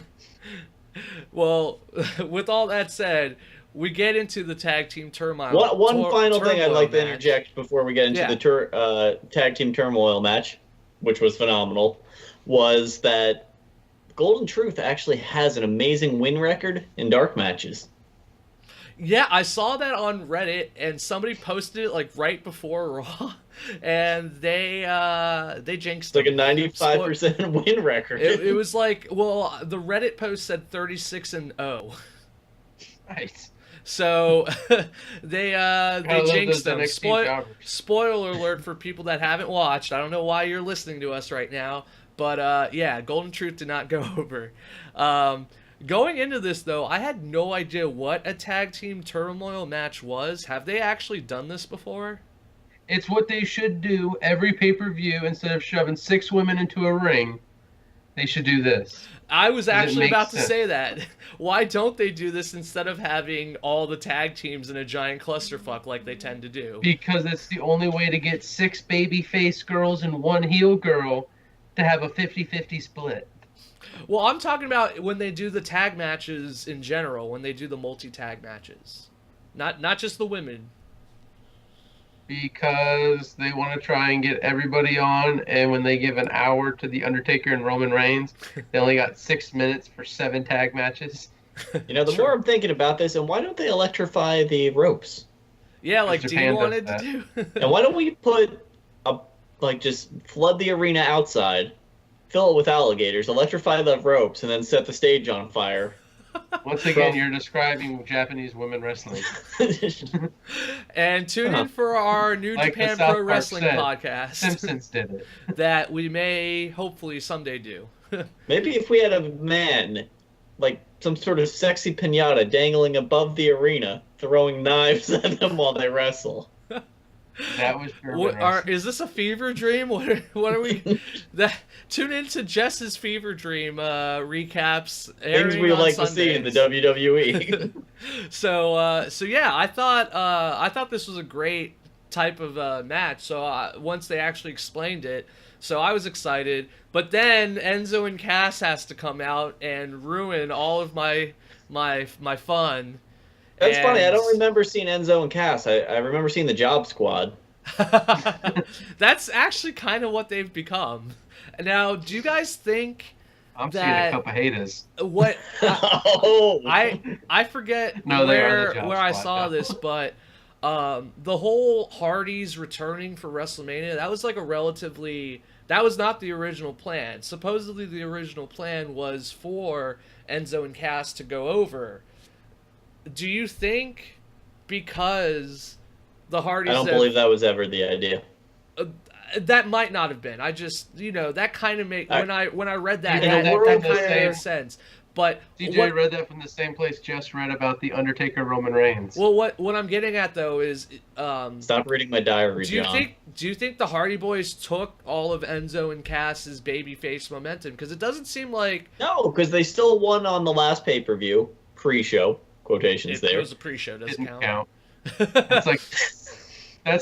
Well, with all that said, we get into the tag team turmoil. One final thing I'd like to match. interject before we get into the tag team turmoil match, which was phenomenal, was that Golden Truth actually has an amazing win record in dark matches. Yeah, I saw that on Reddit, and somebody posted it like right before Raw, and they jinxed It's like a them. 95% win record. It was like, well, the Reddit post said 36-0. Nice. So they jinxed them. NXT Spoiler alert for people that haven't watched. I don't know why you're listening to us right now, but yeah, Golden Truth did not go over. Going into this, though, I had no idea what a tag team turmoil match was. Have they actually done this before? It's what they should do every pay-per-view. Instead of shoving 6 women into a ring, they should do this. I was actually about to sense. say that. Why don't they do this instead of having all the tag teams in a giant clusterfuck like they tend to do? Because it's the only way to get 6 babyface girls and 1 heel girl to have a 50-50 split. Well, I'm talking about when they do the tag matches in general, when they do the multi-tag matches. Not just the women. Because they want to try and get everybody on, and when they give an hour to The Undertaker and Roman Reigns, they only got 6 minutes for 7 tag matches. You know, the more I'm thinking about this, and why don't they electrify the ropes? Yeah, like Japan Dean wanted does to do. And why don't we put just flood the arena outside, fill it with alligators, electrify the ropes, and then set the stage on fire? Once again, you're describing Japanese women wrestling. And tune in for our New Like the Japan South Pro Park Wrestling said, podcast Simpsons did it. that we may hopefully someday do. Maybe if we had a man, like some sort of sexy pinata dangling above the arena, throwing knives at them while they wrestle. That was German Is this a fever dream? What are we? Tune into Jess's fever dream recaps. Things we on like Sundays. to see in the WWE. So yeah, I thought this was a great type of match. So once they actually explained it, so I was excited. But then Enzo and Cass has to come out and ruin all of my fun. That's funny. I don't remember seeing Enzo and Cass. I remember seeing the Job Squad. That's actually kind of what they've become. Now, do you guys think I'm seeing a couple haters. what Oh. I forget No, they are the Job where I Squad saw now. this, but the whole Hardys returning for WrestleMania, that was like that was not the original plan. Supposedly the original plan was for Enzo and Cass to go over. Do you think because the Hardys... I don't believe that was ever the idea. That might not have been. I just, that kind of made... When I read that, You know, that we're kind of the made same. sense. But DJ read that from the same place Jess read about the Undertaker Roman Reigns. Well, what I'm getting at, though, is... Stop reading my diary, John. Do you think the Hardy Boys took all of Enzo and Cass's babyface momentum? Because it doesn't seem like... No, because they still won on the last pay-per-view, pre-show. Quotations there. It was a pre-show, doesn't Didn't count. That's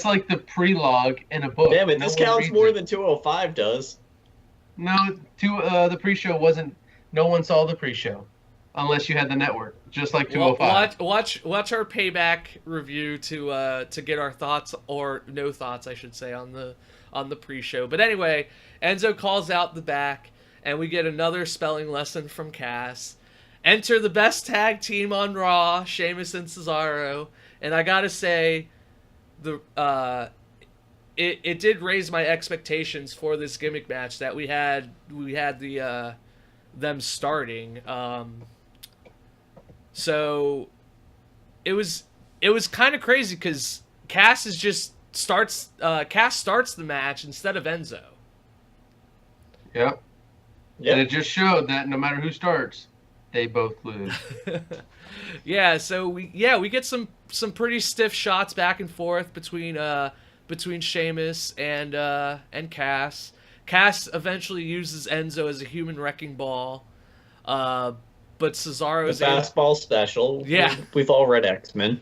like the prelogue in a book. Damn it, No this one counts reads more it. than 205 does. No, the pre-show wasn't. No one saw the pre-show, unless you had the network, just like 205. Watch our payback review to get our thoughts, or no thoughts, I should say, on the pre-show. But anyway, Enzo calls out the back, and we get another spelling lesson from Cass. Enter the best tag team on Raw, Sheamus and Cesaro. And I gotta say, it did raise my expectations for this gimmick match that we had them starting. So it was kind of crazy because Cass starts the match instead of Enzo. Yep. And it just showed that no matter who starts, they both lose. Yeah, so we get some pretty stiff shots back and forth between Sheamus and Cass. Cass eventually uses Enzo as a human wrecking ball, but Cesaro's the fastball special. Yeah, we've all read X-Men.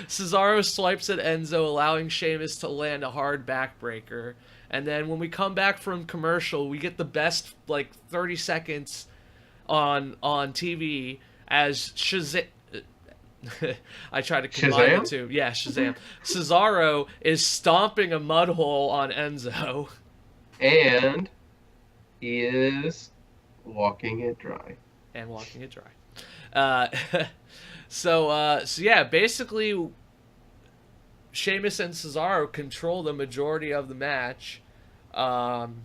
Cesaro swipes at Enzo, allowing Sheamus to land a hard backbreaker. And then when we come back from commercial, we get the best 30 seconds on TV as Shazam. I try to combine the two. Yeah, Shazam. Cesaro is stomping a mud hole on Enzo. And he is walking it dry. So yeah, basically Sheamus and Cesaro control the majority of the match. And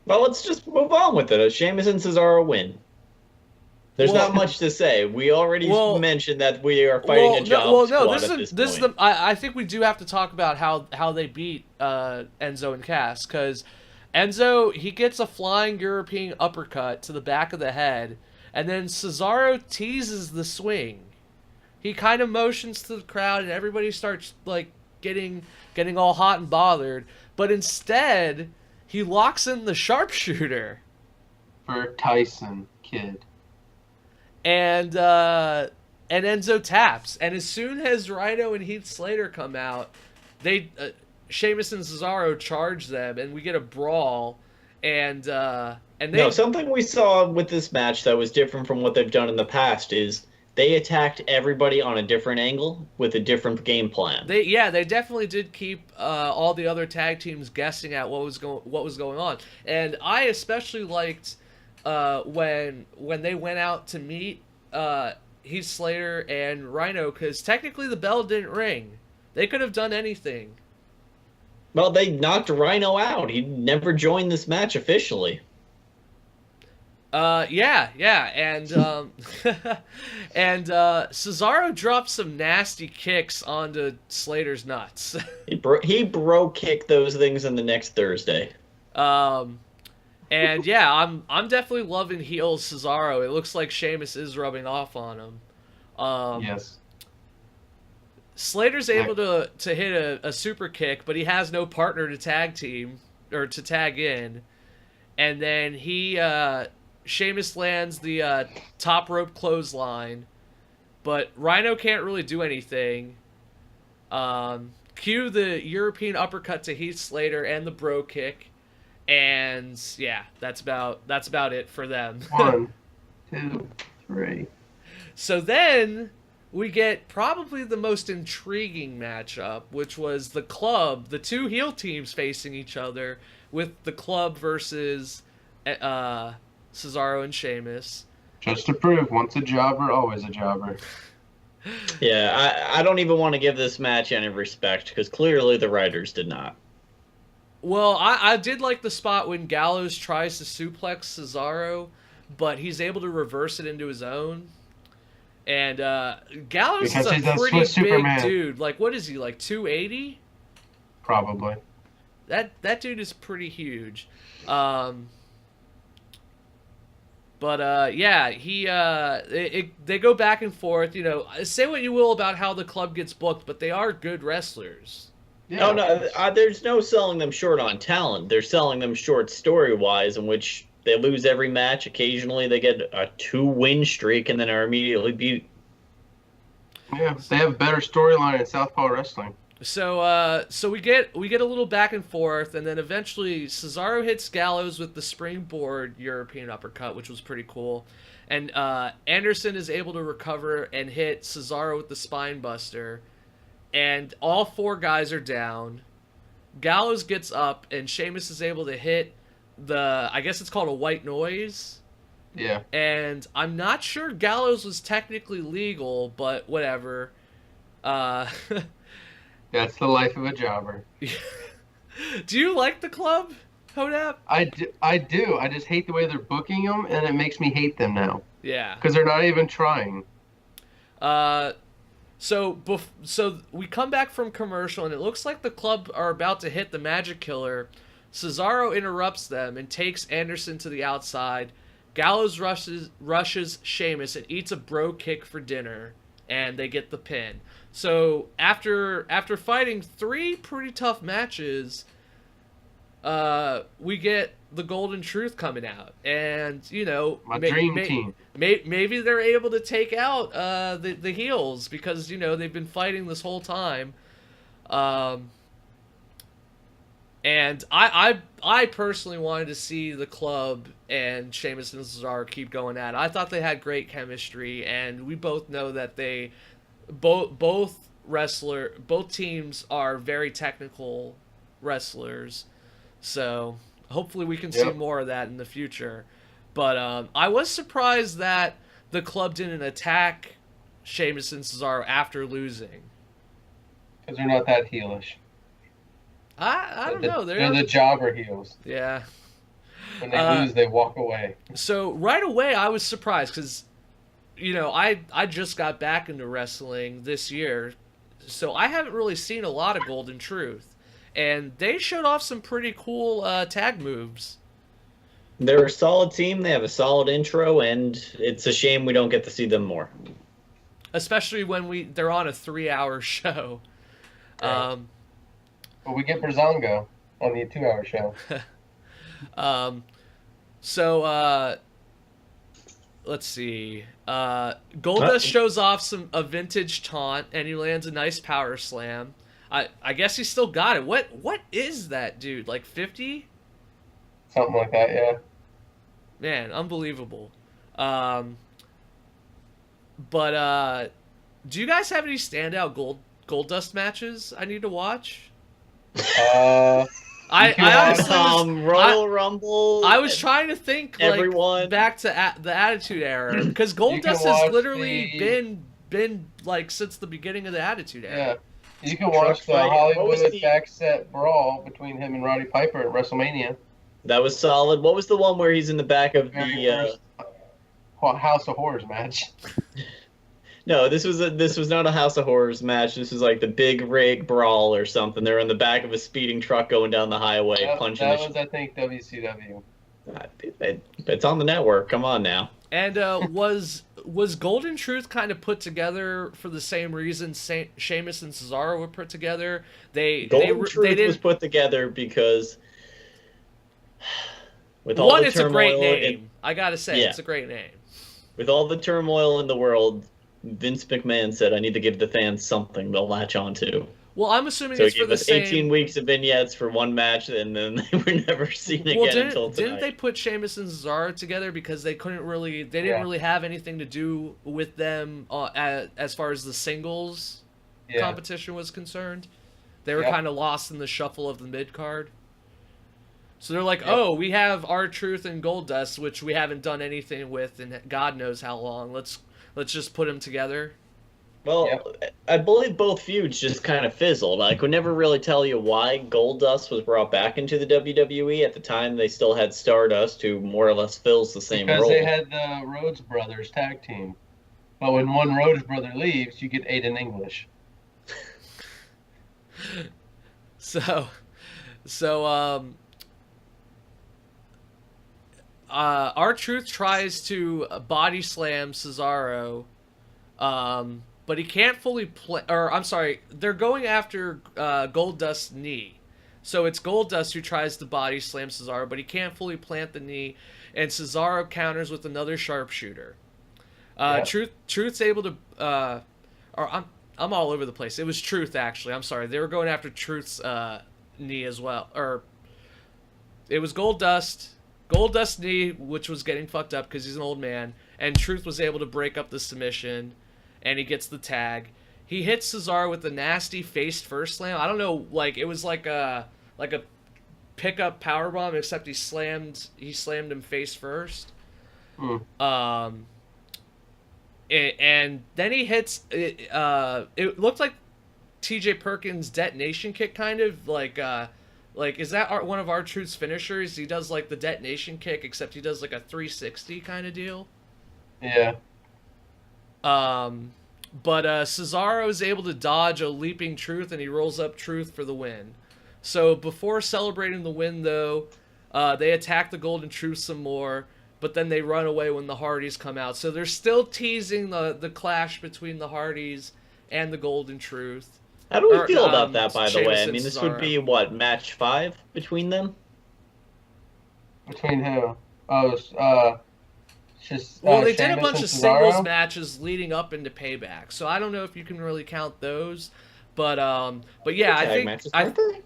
well, let's just move on with it. Sheamus and Cesaro win. There's not much to say. We already mentioned that we are fighting a job squad at this point. I think we do have to talk about how they beat Enzo and Cass, because Enzo, he gets a flying European uppercut to the back of the head, and then Cesaro teases the swing. He kind of motions to the crowd, and everybody starts getting all hot and bothered. But instead, he locks in the sharpshooter for Tyson Kidd. And Enzo taps, and as soon as Rhino and Heath Slater come out, they Sheamus and Cesaro charge them, and we get a brawl. And something we saw with this match that was different from what they've done in the past is they attacked everybody on a different angle with a different game plan. They definitely did keep all the other tag teams guessing at what was going on, and I especially liked when they went out to meet Heath Slater and Rhino, because technically the bell didn't ring. They could have done anything. Well, they knocked Rhino out. He never joined this match officially. And and Cesaro dropped some nasty kicks onto Slater's nuts. he bro kicked those things in the next Thursday. And yeah, I'm definitely loving heel Cesaro. It looks like Sheamus is rubbing off on him. Yes. Slater's able to hit a super kick, but he has no partner to tag in. And then Sheamus lands the top rope clothesline, but Rhino can't really do anything. Cue the European uppercut to Heath Slater and the bro kick. And yeah, that's about it for them. 1, 2, 3. So then we get probably the most intriguing matchup, which was the Club, the two heel teams facing each other, with the Club versus Cesaro and Sheamus. Just to prove, once a jobber, always a jobber. Yeah, I don't even want to give this match any respect, because clearly the writers did not. Well, I did like the spot when Gallows tries to suplex Cesaro, but he's able to reverse it into his own. And Gallows is a pretty big dude. What is he, 280? Probably. That dude is pretty huge. But yeah, they go back and forth. Say what you will about how the Club gets booked, but they are good wrestlers. Yeah. No, there's no selling them short on talent. They're selling them short story-wise, in which they lose every match. Occasionally, they get a 2-win streak and then are immediately beat. Yeah, they have a better storyline in Southpaw Wrestling. So we get a little back and forth, and then eventually Cesaro hits Gallows with the springboard European uppercut, which was pretty cool. And Anderson is able to recover and hit Cesaro with the spine buster. And all 4 guys are down. Gallows gets up, and Sheamus is able to hit I guess it's called a white noise. Yeah. And I'm not sure Gallows was technically legal, but whatever. That's the life of a jobber. Do you like the Club, Hodap? I do. I just hate the way they're booking them, and it makes me hate them now. Yeah. Because they're not even trying. So we come back from commercial, and it looks like the club are about to hit the Magic Killer. Cesaro interrupts them and takes Anderson to the outside. Gallows rushes Sheamus and eats a bro kick for dinner, and they get the pin. So after fighting 3 pretty tough matches, we get the Golden Truth coming out, and My dream team. Maybe they're able to take out the heels, because they've been fighting this whole time. And I personally wanted to see the club and Sheamus and Cesaro keep going at it. I thought they had great chemistry, and we both know that they both teams are very technical wrestlers. So hopefully we can see more of that in the future. But I was surprised that the club didn't attack Sheamus and Cesaro after losing. Because they're not that heelish. I don't know. They're the jobber heels. Yeah. When they lose, they walk away. So right away, I was surprised because, I just got back into wrestling this year, so I haven't really seen a lot of Golden Truth, and they showed off some pretty cool tag moves. They're a solid team. They have a solid intro, and it's a shame we don't get to see them more. Especially when they're on a 3-hour show. Right. But we get Breezango on the 2-hour show. Let's see. Goldust shows off a vintage taunt, and he lands a nice power slam. I guess he still got it. What is that, dude? Like 50? Something like that, yeah. Man, unbelievable. But do you guys have any standout Goldust matches I need to watch? I honestly Royal Rumble. I was trying to think everyone back to the Attitude Era, because Goldust has literally been like since the beginning of the Attitude Era. Yeah, you can watch the Hollywood back set brawl between him and Roddy Piper at WrestleMania. That was solid. What was the one where he's in the back of the House of Horrors match? No, this was not a House of Horrors match. This was like the Big Rig Brawl or something. They're in the back of a speeding truck going down the highway, punching. That was, I think, WCW. It's on the network. Come on now. And was Golden Truth kind of put together for the same reason Sheamus and Cesaro were put together? Golden Truth was put together because with all the turmoil, it's a great name. I gotta say, it's a great name. With all the turmoil in the world, Vince McMahon said, "I need to give the fans something they'll latch onto." Well, I'm assuming so it's for the same. 18 weeks of vignettes for one match, and then they were never seen again until tonight. Didn't they put Sheamus and Cesaro together because they didn't really have anything to do with them as far as the singles competition was concerned? They were kind of lost in the shuffle of the mid card. So they're like, oh, we have R-Truth and Goldust, which we haven't done anything with in God knows how long. Let's just put them together. Well, I believe both feuds just kind of fizzled. I could never really tell you why Goldust was brought back into the WWE. At the time, they still had Stardust, who more or less fills the same role. Because they had the Rhodes Brothers tag team. But when one Rhodes brother leaves, you get Aiden English. R-Truth tries to body slam Cesaro, but he can't fully they're going after Goldust's knee. So it's Goldust who tries to body slam Cesaro, but he can't fully plant the knee, and Cesaro counters with another sharpshooter. Truth's able to I'm all over the place. It was Truth, actually. I'm sorry. They were going after Truth's knee as well. Or it was Goldust's knee, which was getting fucked up because he's an old man, and Truth was able to break up the submission, and he gets the tag. He hits Cesaro with a nasty face first slam. I don't know, it was like a pickup powerbomb, except he slammed him face first. And then he hits it looked like TJ Perkins' detonation kick, kind of is that one of R-Truth's finishers? He does the detonation kick, except he does a 360 kind of deal. Yeah. But Cesaro is able to dodge a leaping Truth, and he rolls up Truth for the win. So before celebrating the win, though, they attack the Golden Truth some more, but then they run away when the Hardys come out. So they're still teasing the clash between the Hardys and the Golden Truth. How do we feel about that, by the way? Sheamus I and mean, this Cesaro. would be, what, match 5 between them? Between who? Just, Well, they did a Sheamus bunch and of Cesaro? singles matches leading up into Payback, so I don't know if you can really count those. But yeah, I Tag think matches, aren't they?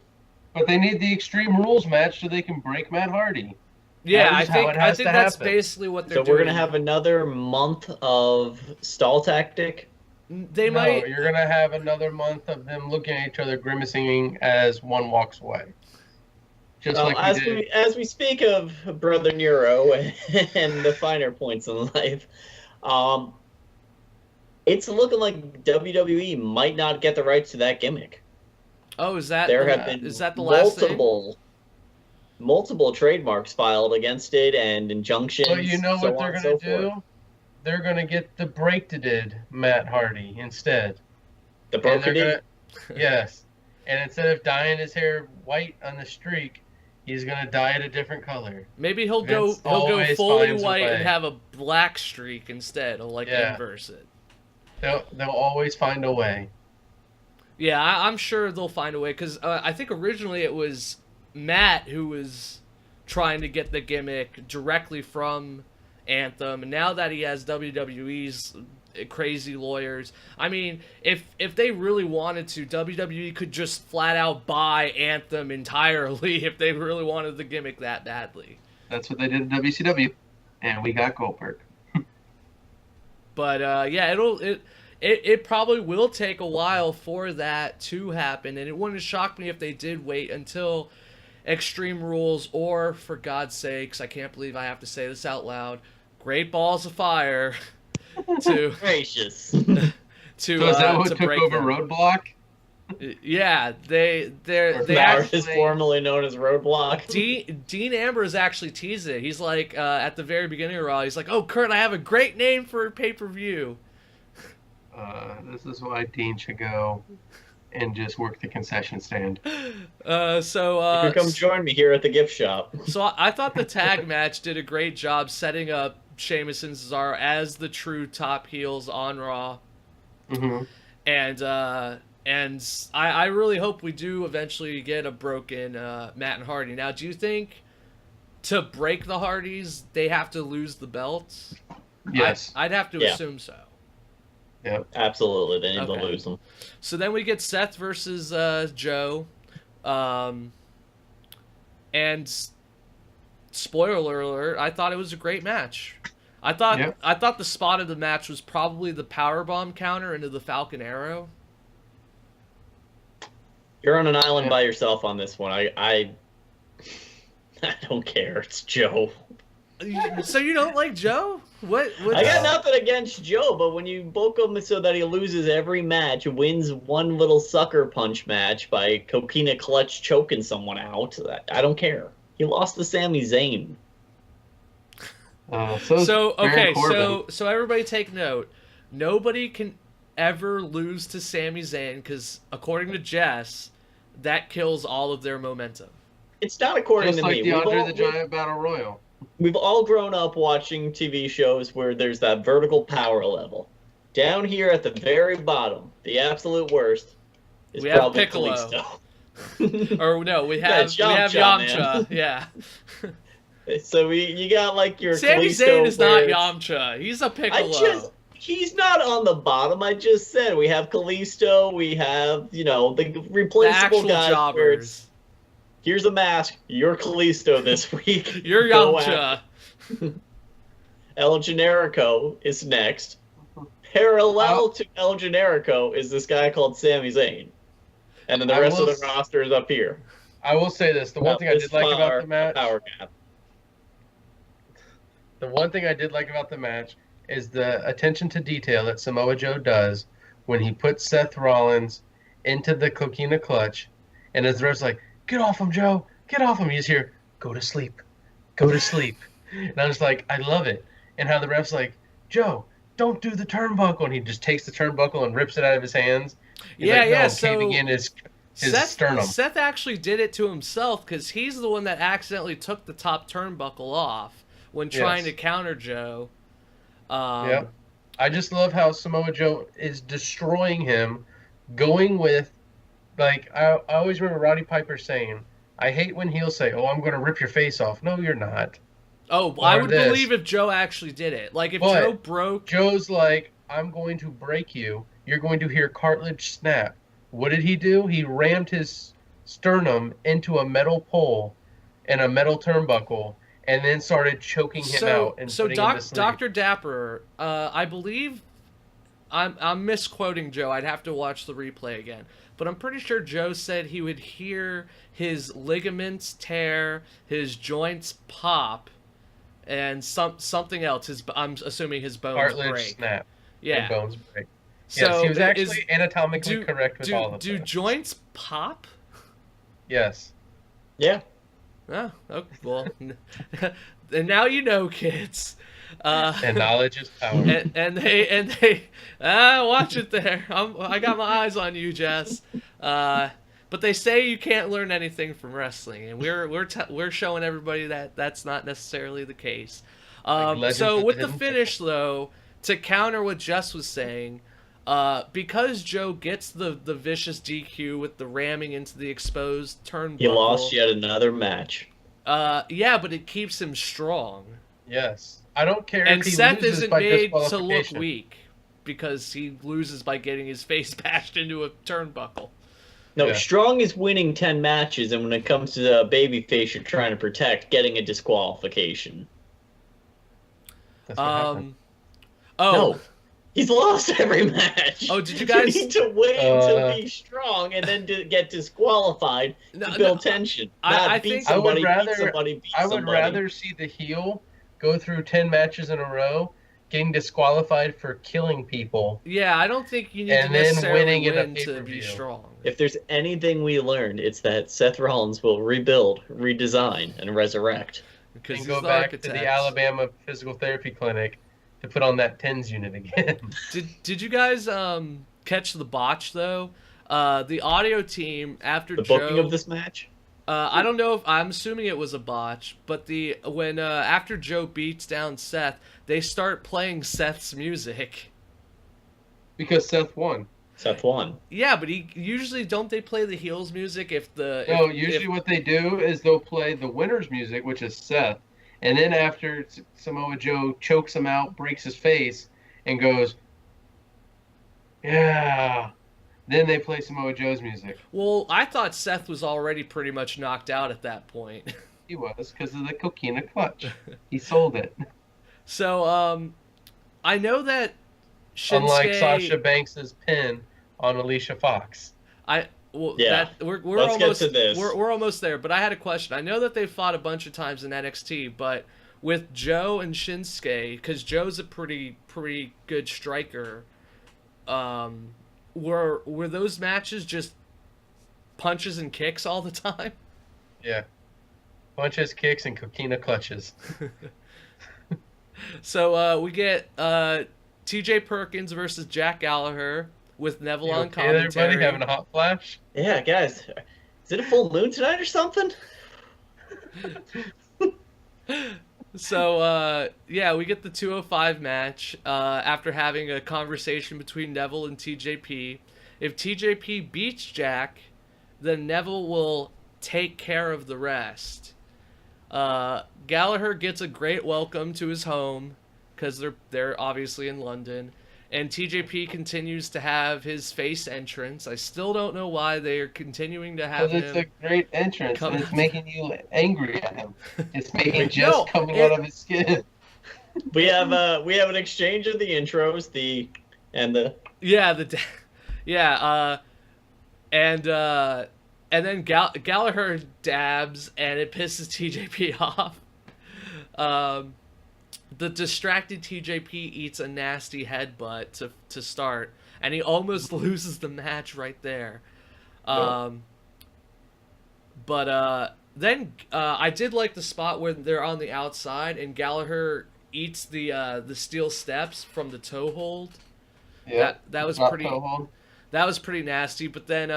But they need the Extreme Rules match so they can break Matt Hardy. yeah, That I is how think it has to that's happen. basically what they're So doing. we're going to have another month of stall tactic? They No, might. you're gonna have another month of them looking at each other, grimacing as one walks away. Just Well, like we did. as we speak of Brother Nero and the finer points in life, it's looking like WWE might not get the rights to that gimmick. Oh, is that There the, have been is that the last thing? multiple trademarks filed against it and injunctions. Well, you know so what they're on and gonna so do? forth. They're gonna get the Break-to-Did Matt Hardy instead. The And broker they're did. gonna, yes. And instead of dyeing his hair white on the streak, he's gonna dye it a different color. Maybe he'll Vince go always fully finds a white and way. have a black streak instead. He'll Yeah. inverse it. They'll always find a way. Yeah, I'm sure they'll find a way because I think originally it was Matt who was trying to get the gimmick directly from Anthem, and now that he has WWE's crazy lawyers, I mean, if they really wanted to, WWE could just flat out buy Anthem entirely if they really wanted the gimmick that badly. That's what they did in WCW, and we got Goldberg. But yeah, it probably will take a while for that to happen, and it wouldn't shock me if they did wait until Extreme Rules, or for God's sakes, I can't believe I have to say this out loud, Great Balls of Fire to Gracious. to So is that what to took break over them. Roadblock? Yeah, they Or they Power actually, Is formerly known as Roadblock. Dean Ambrose actually teased it. He's like at the very beginning of Raw, he's like, "Oh, Kurt, I have a great name for a pay-per-view." This is why Dean should go and just work the concession stand. So You can come join me here at the gift shop. So I thought the tag match did a great job setting up Sheamus and Cesaro as the true top heels on Raw, Mm-hmm. and I really hope we do eventually get a broken Matt and Hardy. Now, do you think to break the Hardys they have to lose the belts? Yes. I'd have to Yeah. assume so. Yep. Absolutely, they need Okay. to lose them. So then we get Seth versus Joe, and spoiler alert, I thought it was a great match. I thought the spot of the match was probably the powerbomb counter into the Falcon Arrow. You're on an island Yeah. by yourself on this one. I don't care. It's Joe. So you don't like Joe? What? I got nothing against Joe, but when you book him so that he loses every match, wins one little sucker punch match by Coquina Clutch choking someone out, I don't care. He lost to Sami Zayn. So Baron okay, Corbin. so everybody take note. Nobody can ever lose to Sami Zayn because according to Jess, that kills all of their momentum. It's not according Just to like me. the Andre the Giant Battle Royal. We've all grown up watching TV shows where there's that vertical power level. Down here at the very bottom, the absolute worst is We have probably Piccolo. Kalisto. Or no, we Yeah, have it's Yamcha. man. Yeah. So you got like your Sami Kalisto Zayn is not where- Yamcha. He's a Piccolo. He's not on the bottom. I just said we have Kalisto. We have the The replaceable actual guys. Where it's, jobbers. here's a mask. You're Kalisto this week. You're Go Yamcha. El Generico is next. Parallel to El Generico is this guy called Sami Zayn. And then the I rest of will the roster is up here. I will say this: the one thing I This did like far, about the match, Power gap. the one thing I did like about the match is the attention to detail that Samoa Joe does when he puts Seth Rollins into the Coquina Clutch, and as the ref's like, "Get off him, Joe! Get off him!" You just hear, "Go to sleep, go to sleep," and I'm just like, I love it, and how the ref's like, Joe, don't do the turnbuckle. And he just takes the turnbuckle and rips it out of his hands. He's Yeah, like, no, yeah. I'm caving in his sternum. Seth actually did it to himself because he's the one that accidentally took the top turnbuckle off when trying to counter Joe. Yeah. I just love how Samoa Joe is destroying him, going with, like, I always remember Roddy Piper saying, I hate when he'll say, oh, I'm going to rip your face off. No, you're not. Oh, I would believe if Joe actually did it. Like, if Joe broke... Joe's like, I'm going to break you. You're going to hear cartilage snap. What did he do? He rammed his sternum into a metal pole and a metal turnbuckle and then started choking him out and putting him to sleep. Dr. Dapper, I believe... I'm misquoting Joe. I'd have to watch the replay again. But I'm pretty sure Joe said he would hear his ligaments tear, his joints pop, and something else. I'm assuming his bones Cartilage break. Snap. Yeah. And bones break. So yes, he was actually anatomically correct with all of that. Do joints pop? Yes. Yeah. Oh, well. And now you know, kids. And knowledge is power. And they watch it there. I got my eyes on you, Jess. But they say you can't learn anything from wrestling, and we're showing everybody that that's not necessarily the case. So with the finish, though, to counter what Jess was saying, because Joe gets the vicious DQ with the ramming into the exposed turnbuckle, he lost yet another match. Yeah, but it keeps him strong. Yes. I don't care and if he Seth loses isn't by made to look disqualification. weak because he loses by getting his face bashed into a turnbuckle. No, Yeah. Strong is winning 10 matches, and when it comes to the babyface you're trying to protect, getting a disqualification. That's what happened. No, he's lost every match. Oh, did you guys... You need to wait until be strong and then get disqualified to build tension. I beat think somebody, I beat would rather see the heel go through 10 matches in a row, getting disqualified for killing people. Yeah, I don't think you need and to then necessarily winning in a win to pay-per-view. be strong. If there's anything we learned, it's that Seth Rollins will rebuild, redesign, and resurrect. Because And go back to the Alabama physical therapy clinic to put on that TENS unit again. Did you guys catch the botch though? The audio team after The Joe, booking of this match? I don't know if I'm assuming it was a botch, but when after Joe beats down Seth, they start playing Seth's music. Because Seth won. Seth won. Yeah, but usually don't they play the heels music Usually what they do is they'll play the winner's music, which is Seth, and then after Samoa Joe chokes him out, breaks his face, and goes, yeah. Then they play Samoa Joe's music. Well, I thought Seth was already pretty much knocked out at that point. He was, because of the coquina clutch. He sold it. So, I know that Shinsuke... Unlike Sasha Banks' pin on Alicia Fox. We're Let's almost get to this. We're almost there, but I had a question. I know that they fought a bunch of times in NXT, but with Joe and Shinsuke, because Joe's a pretty good striker, were those matches just punches and kicks all the time? Yeah. Punches, kicks, and coquina clutches. So we get TJ Perkins versus Jack Gallagher with Neville on commentary. Everybody having a hot flash? Yeah, guys. Is it a full moon tonight or something? So, we get the 205 match after having a conversation between Neville and TJP. If TJP beats Jack, then Neville will take care of the rest. Gallagher gets a great welcome to his home because they're obviously in London. And TJP continues to have his face entrance. I still don't know why they are continuing to have him. Because it's a great entrance, and it's making you angry at him. It's making coming out of his skin. We have an exchange of the intros, and then Gallagher dabs, and it pisses TJP off. The distracted TJP eats a nasty headbutt to start, and he almost loses the match right there. But then I did like the spot where they're on the outside, and Gallagher eats the steel steps from the toe hold. Yeah, That was not pretty. toe hold. That was pretty nasty. But then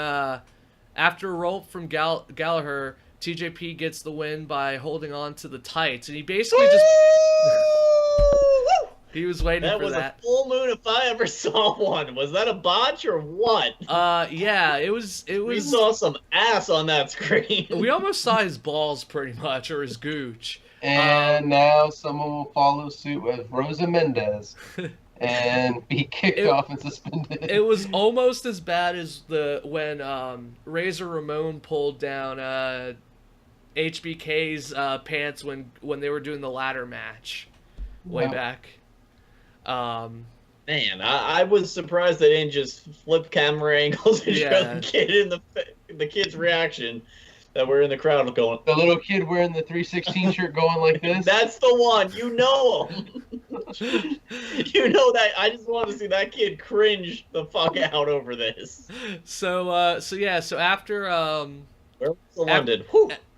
after a roll from Gallagher, TJP gets the win by holding on to the tights, and he basically just he was waiting That for was that. a full moon if I ever saw one. Was that a botch or what? Yeah, it was. We saw some ass on that screen. We almost saw his balls pretty much, or his gooch. And now someone will follow suit with Rosa Mendez and be kicked off and suspended. It was almost as bad as when Razor Ramon pulled down HBK's pants when they were doing the ladder match way back. Man, I was surprised they didn't just flip camera angles and show the kid in the kid's reaction that were in the crowd going. The little kid wearing the 316 shirt going like this. That's the one. You know him. You know that. I just want to see that kid cringe the fuck out over this. So after where was the London?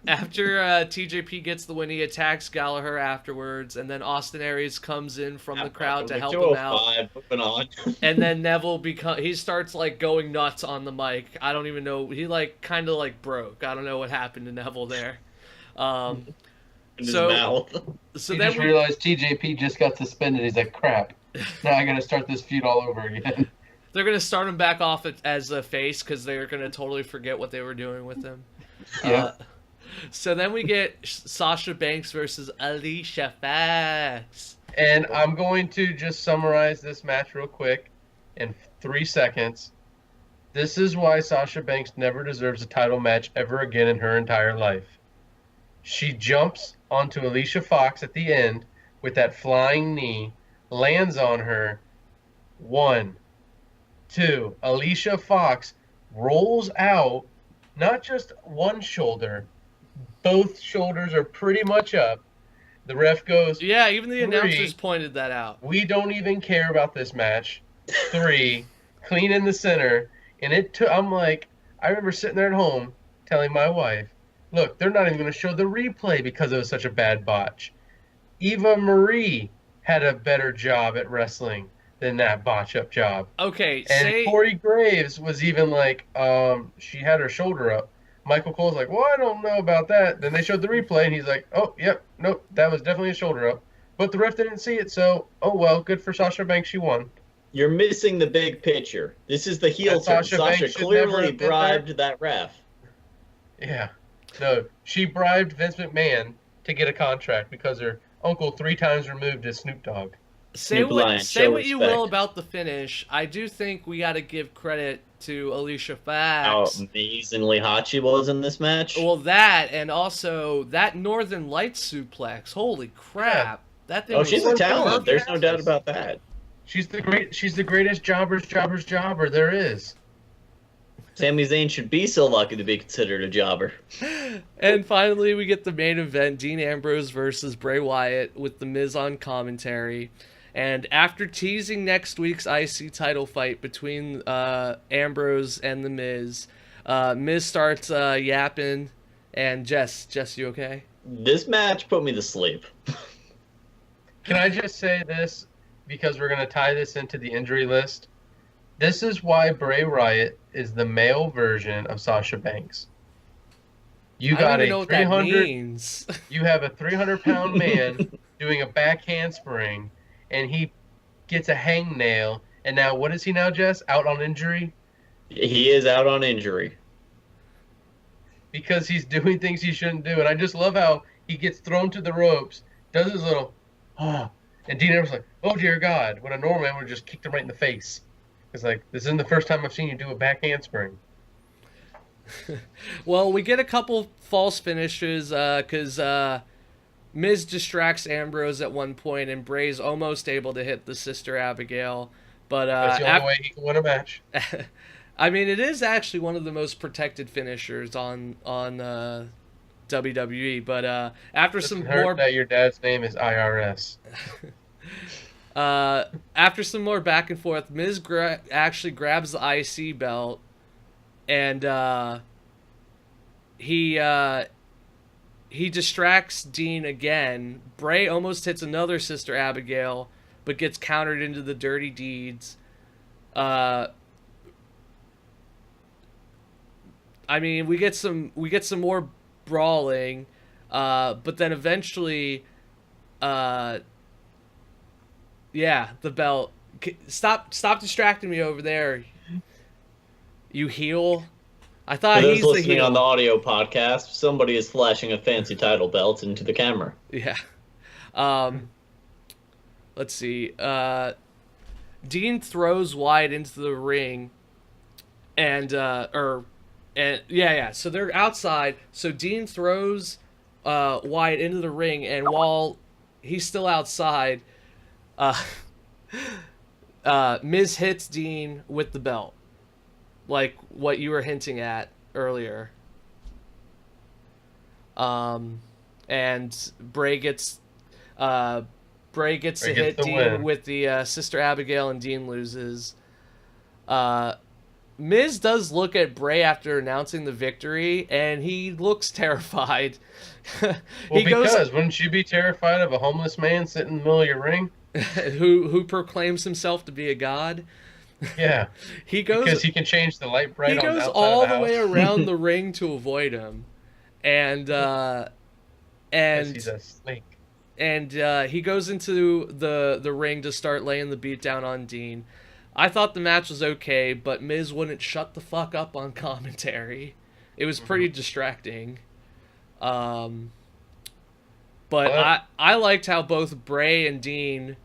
After TJP gets the win, he attacks Gallagher afterwards, and then Austin Aries comes in from the crowd to help him out. Moving on. And then Neville he starts like going nuts on the mic. I don't even know. He like kind of like broke. I don't know what happened to Neville there. In his mouth. So he then just realized TJP just got suspended. He's like, crap. Now I got to start this feud all over again. They're gonna start him back off as a face because they're gonna totally forget what they were doing with him. Yeah. So then we get Sasha Banks versus Alicia Fox. And I'm going to just summarize this match real quick in 3 seconds. This is why Sasha Banks never deserves a title match ever again in her entire life. She jumps onto Alicia Fox at the end with that flying knee, lands on her. 1, 2. Alicia Fox rolls out, not just one shoulder, both shoulders are pretty much up. The ref goes, yeah, even the 3, announcers pointed that out. We don't even care about this match. 3, clean in the center. And I'm like, I remember sitting there at home telling my wife, look, they're not even going to show the replay because it was such a bad botch. Eva Marie had a better job at wrestling than that botch-up job. Okay, and Corey Graves was even like, she had her shoulder up. Michael Cole's like, well, I don't know about that. Then they showed the replay, and he's like, oh, yep, nope, that was definitely a shoulder up. But the ref didn't see it, so, oh, well, good for Sasha Banks, she won. You're missing the big picture. This is the heel turn. Sasha clearly bribed that ref. Yeah. No, she bribed Vince McMahon to get a contract because her uncle 3 times removed is Snoop Dogg. Say what you will about the finish. I do think we got to give credit to Alicia Fox. How amazingly hot she was in this match. Well, that and also that Northern Lights suplex. Holy crap! Yeah. That thing. She's a talent. There's no doubt about that. She's the greatest jobber there is. Sami Zayn should be so lucky to be considered a jobber. And finally, we get the main event: Dean Ambrose versus Bray Wyatt with The Miz on commentary. And after teasing next week's IC title fight between Ambrose and The Miz, Miz starts yapping. And Jess, you okay? This match put me to sleep. Can I just say this, because we're going to tie this into the injury list? This is why Bray Wyatt is the male version of Sasha Banks. You got a 300. You have a 300-pound man doing a back handspring. And he gets a hangnail. And now, what is he now, Jess? Out on injury? He is out on injury. Because he's doing things he shouldn't do. And I just love how he gets thrown to the ropes, does his little, and Dean Ambrose like, oh, dear God. When a normal man would have just kicked him right in the face. It's like, this isn't the first time I've seen you do a back handspring. Well, we get a couple false finishes because Miz distracts Ambrose at one point, and Bray's almost able to hit the Sister Abigail. But that's the only way he can win a match. I mean, it is actually one of the most protected finishers on WWE. But after some more, that your dad's name is IRS. After some more back and forth, Miz actually grabs the IC belt, and he he distracts Dean again. Bray almost hits another Sister Abigail, but gets countered into the dirty deeds. I mean, we get some more brawling, but then eventually, the belt. Stop distracting me over there. You heel. I thought For those he's the listening heel. on the audio podcast, somebody is flashing a fancy title belt into the camera. Yeah. Let's see. Dean throws Wyatt into the ring, and So they're outside. So Dean throws Wyatt into the ring, and while he's still outside, Miz hits Dean with the belt, like what you were hinting at earlier. And Bray gets to hit Dean win with the Sister Abigail, and Dean loses. Miz does look at Bray after announcing the victory, and he looks terrified. Wouldn't you be terrified of a homeless man sitting in the middle of your ring? who proclaims himself to be a god? Yeah. Because he can change the light bright. He goes outside all of the way house. around the ring to avoid him, and Because he's a snake. And he goes into the ring to start laying the beat down on Dean. I thought the match was okay, but Miz wouldn't shut the fuck up on commentary. It was pretty distracting. But I liked how both Bray and Dean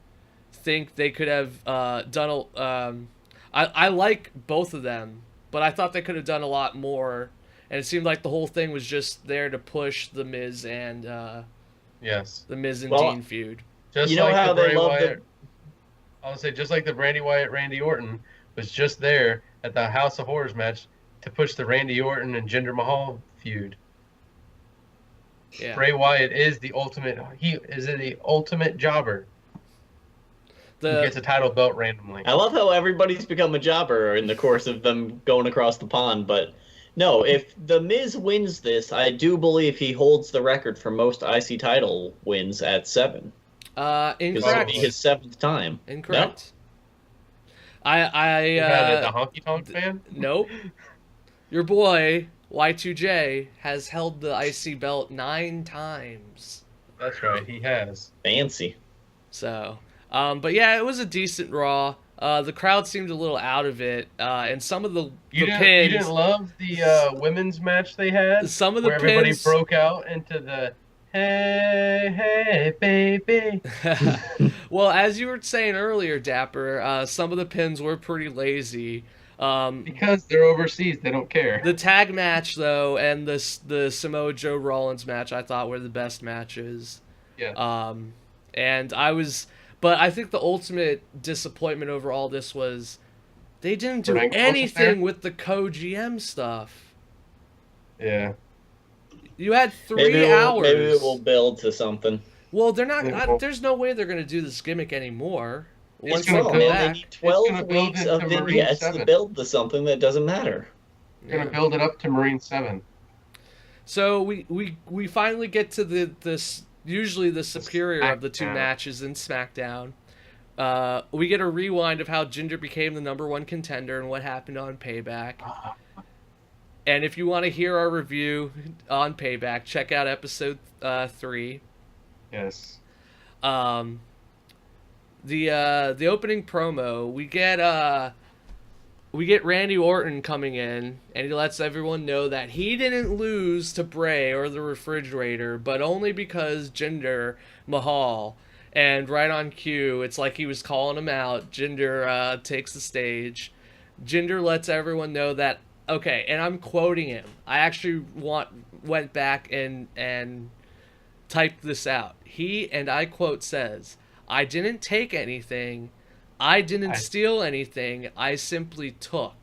think they could have done I like both of them, but I thought they could have done a lot more. And it seemed like the whole thing was just there to push the Miz and Yes. the Miz and Well, Dean feud. Just You know like how the they Bray love Wyatt, I would say just like the Randy Wyatt Randy Orton was just there at the House of Horrors match to push the Randy Orton and Jinder Mahal feud. Yeah. Bray Wyatt is the ultimate. He is the ultimate jobber. He gets a title belt randomly. I love how everybody's become a jobber in the course of them going across the pond, but no, if The Miz wins this, I do believe he holds the record for most IC title wins at 7. Because it'll Incorrect. be his 7th time. Incorrect. You had the Honky Tonk fan? Nope. Your boy Y2J has held the IC belt 9 times. That's right, he has. Fancy. So, but yeah, it was a decent Raw. The crowd seemed a little out of it, and some of the You pins. didn't love the women's match they had? Some of the where everybody pins broke out into the hey, hey, baby. Well, as you were saying earlier, Dapper, some of the pins were pretty lazy. Because they're overseas, they don't care. The tag match, though, and the Samoa Joe Rollins match, I thought were the best matches. Yeah. But I think the ultimate disappointment over all this was they didn't do Brian Close was anything there? with the co-GM stuff. Yeah. You had 3 hours. Maybe it will build to something. Well, they're not. Yeah, well- There's no way they're going to do this gimmick anymore. It's Once gonna they No, come build- man, they back. need It's 12 gonna build weeks into of Marine vignettes to 7. build to something that doesn't matter. We're going to build it up to Marine 7. So we finally get to this usually the superior of the two Smackdown. matches in SmackDown. We get a rewind of how Jinder became the #1 contender and what happened on Payback. And if you want to hear our review on Payback, check out episode 3. Yes. The opening promo, we get Randy Orton coming in, and he lets everyone know that he didn't lose to Bray or the Refrigerator, but only because Jinder Mahal. And right on cue, it's like he was calling him out. Jinder takes the stage. Jinder lets everyone know that, okay, and I'm quoting him. I actually went back and typed this out. He, and I quote, says, "I didn't take anything. I didn't steal anything. I simply took."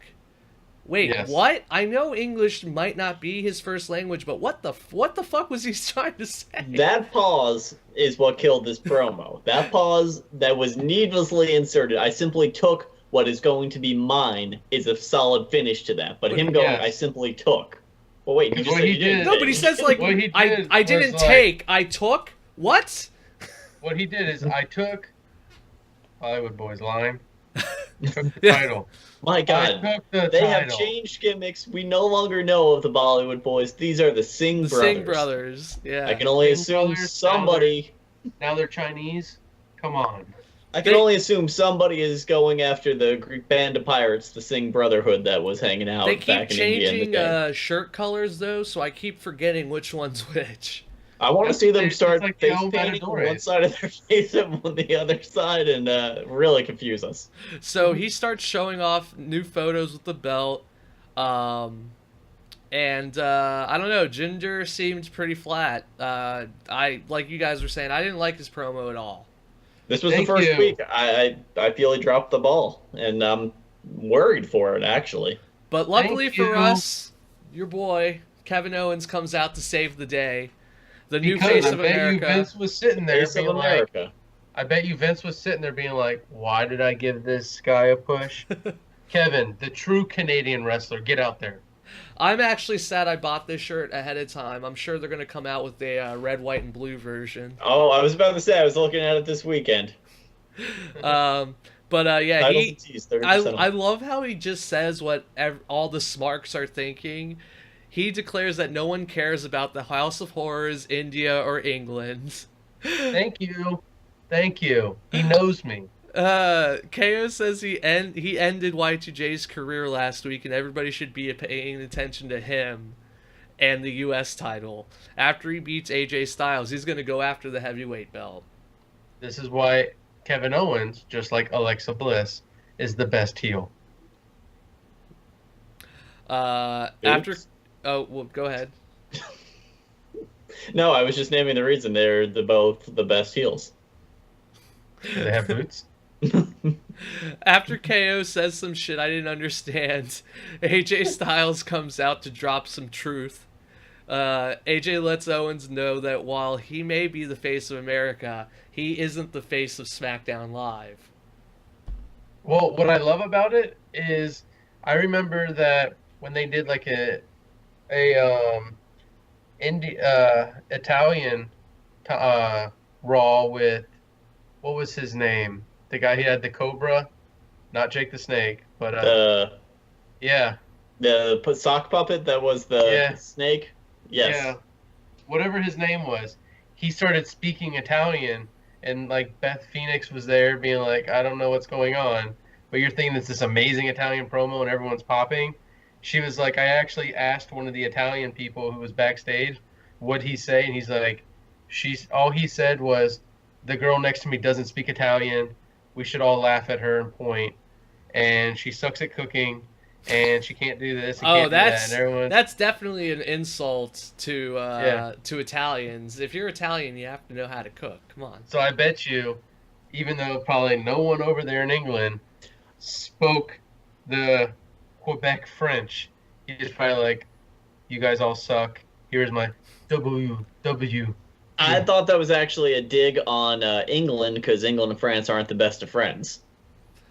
Wait, Yes. what? I know English might not be his first language, but what the fuck was he trying to say? That pause is what killed this promo. That pause that was needlessly inserted. I simply took what is going to be mine is a solid finish to that. But him going, Yes. I simply took, Well, wait, you Because just what said he you didn't did- No, but he says like What he I did didn't was, like- take, I took. What? What he did is I took Hollywood Boys line, took the Yeah. title. My I God, took the they have title. changed gimmicks. We no longer know of the Bollywood Boys. These are the Singh The brothers. Singh brothers. Yeah. I can only Singh assume brothers, somebody. Now they're Chinese. Come on. I can only assume somebody is going after the Greek band of pirates, the Singh Brotherhood that was hanging out They keep back in India in the changing day. shirt colors though, so I keep forgetting which one's which. I want to That's see them it's start like the face old painting on Matadores. one side of their face and on the other side, and really confuse us. So he starts showing off new photos with the belt. And I don't know, Ginger seemed pretty flat. I like you guys were saying, I didn't like his promo at all. This was Thank the first you. week. I feel he dropped the ball, and I'm worried for it, actually. But luckily Thank for you. us, your boy Kevin Owens comes out to save the day. The new Because face I of bet you America. Vince was sitting there Face of being like, America. I bet you Vince was sitting there being like, why did I give this guy a push? Kevin, the true Canadian wrestler, get out there. I'm actually sad I bought this shirt ahead of time. I'm sure they're going to come out with a red, white, and blue version. Oh, I was about to say, I was looking at it this weekend. Yeah, Titles and tees, 30% I off. love how he just says what all the smarks are thinking. He declares that no one cares about the House of Horrors, India, or England. Thank you. Thank you. He knows me. KO says he ended Y2J's career last week, and everybody should be paying attention to him and the U.S. title. After he beats AJ Styles, he's going to go after the heavyweight belt. This is why Kevin Owens, just like Alexa Bliss, is the best heel. After, oh well, go ahead. No, I was just naming the reason they're both the best heels. Do they have boots? After KO says some shit I didn't understand, AJ Styles comes out to drop some truth. AJ lets Owens know that while he may be the face of America, he isn't the face of SmackDown Live. Well, what I love about it is I remember that when they did like a Italian Raw with, what was his name? The guy who had the Cobra, not Jake the Snake, but yeah, The sock puppet that was the snake. Yes. yeah, whatever his name was, he started speaking Italian, and like Beth Phoenix was there, being like, I don't know what's going on, but you're thinking it's this amazing Italian promo and everyone's popping. She was like, I actually asked one of the Italian people who was backstage, what'd he say, and he's like, all he said was, the girl next to me doesn't speak Italian. We should all laugh at her and point. And she sucks at cooking, and she can't do this. And can't do that. And everyone's... that's definitely an insult to Italians. If you're Italian, you have to know how to cook. Come on. So I bet you, even though probably no one over there in England spoke the Quebec French, he just probably like, you guys all suck. Here's my W. I thought that was actually a dig on England, because England and France aren't the best of friends.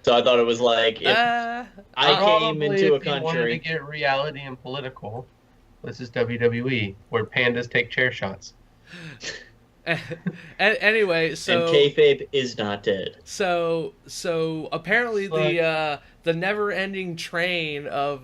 So I thought it was like, if I came into a if you wanted to country... get reality and political, this is WWE, where pandas take chair shots. Anyway, so... And kayfabe is not dead. So apparently the never-ending train of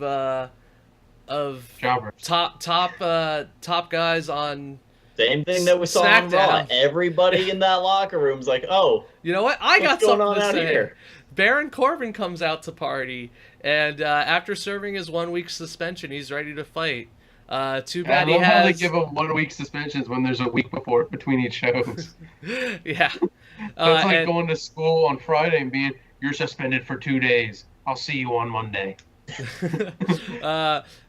Jobbers. top guys on... Same thing that we saw on Raw. Smackdown. Everybody in that locker room's like, oh, You know what? I got what's going something on to out say. here? Baron Corbin comes out to party, and after serving his 1-week suspension, he's ready to fight. Too I bad he love how they has... give them 1 week suspensions when there's a week between each shows. Yeah. That's like going to school on Friday and being, you're suspended for 2 days. I'll see you on Monday.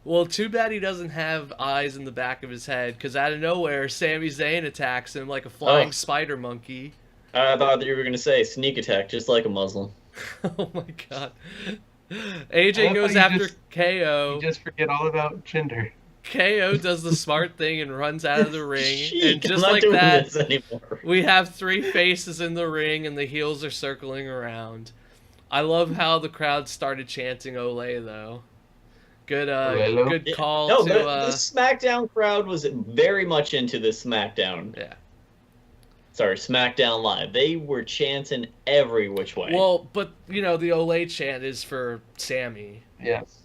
Well, too bad he doesn't have eyes in the back of his head, because out of nowhere, Sami Zayn attacks him like a flying spider monkey. I thought that you were going to say sneak attack, just like a Muslim. Oh my god. AJ goes after KO. You just forget all about gender. KO does the smart thing and runs out of the ring. Sheik, And just I'm not like doing that, this anymore. we have 3 faces in the ring and the heels are circling around. I love how the crowd started chanting Olay, though. Hello. good call No, to the SmackDown crowd was very much into this SmackDown. yeah. Sorry, SmackDown Live. They were chanting every which way. Well, but the Olay chant is for Sammy. Yes.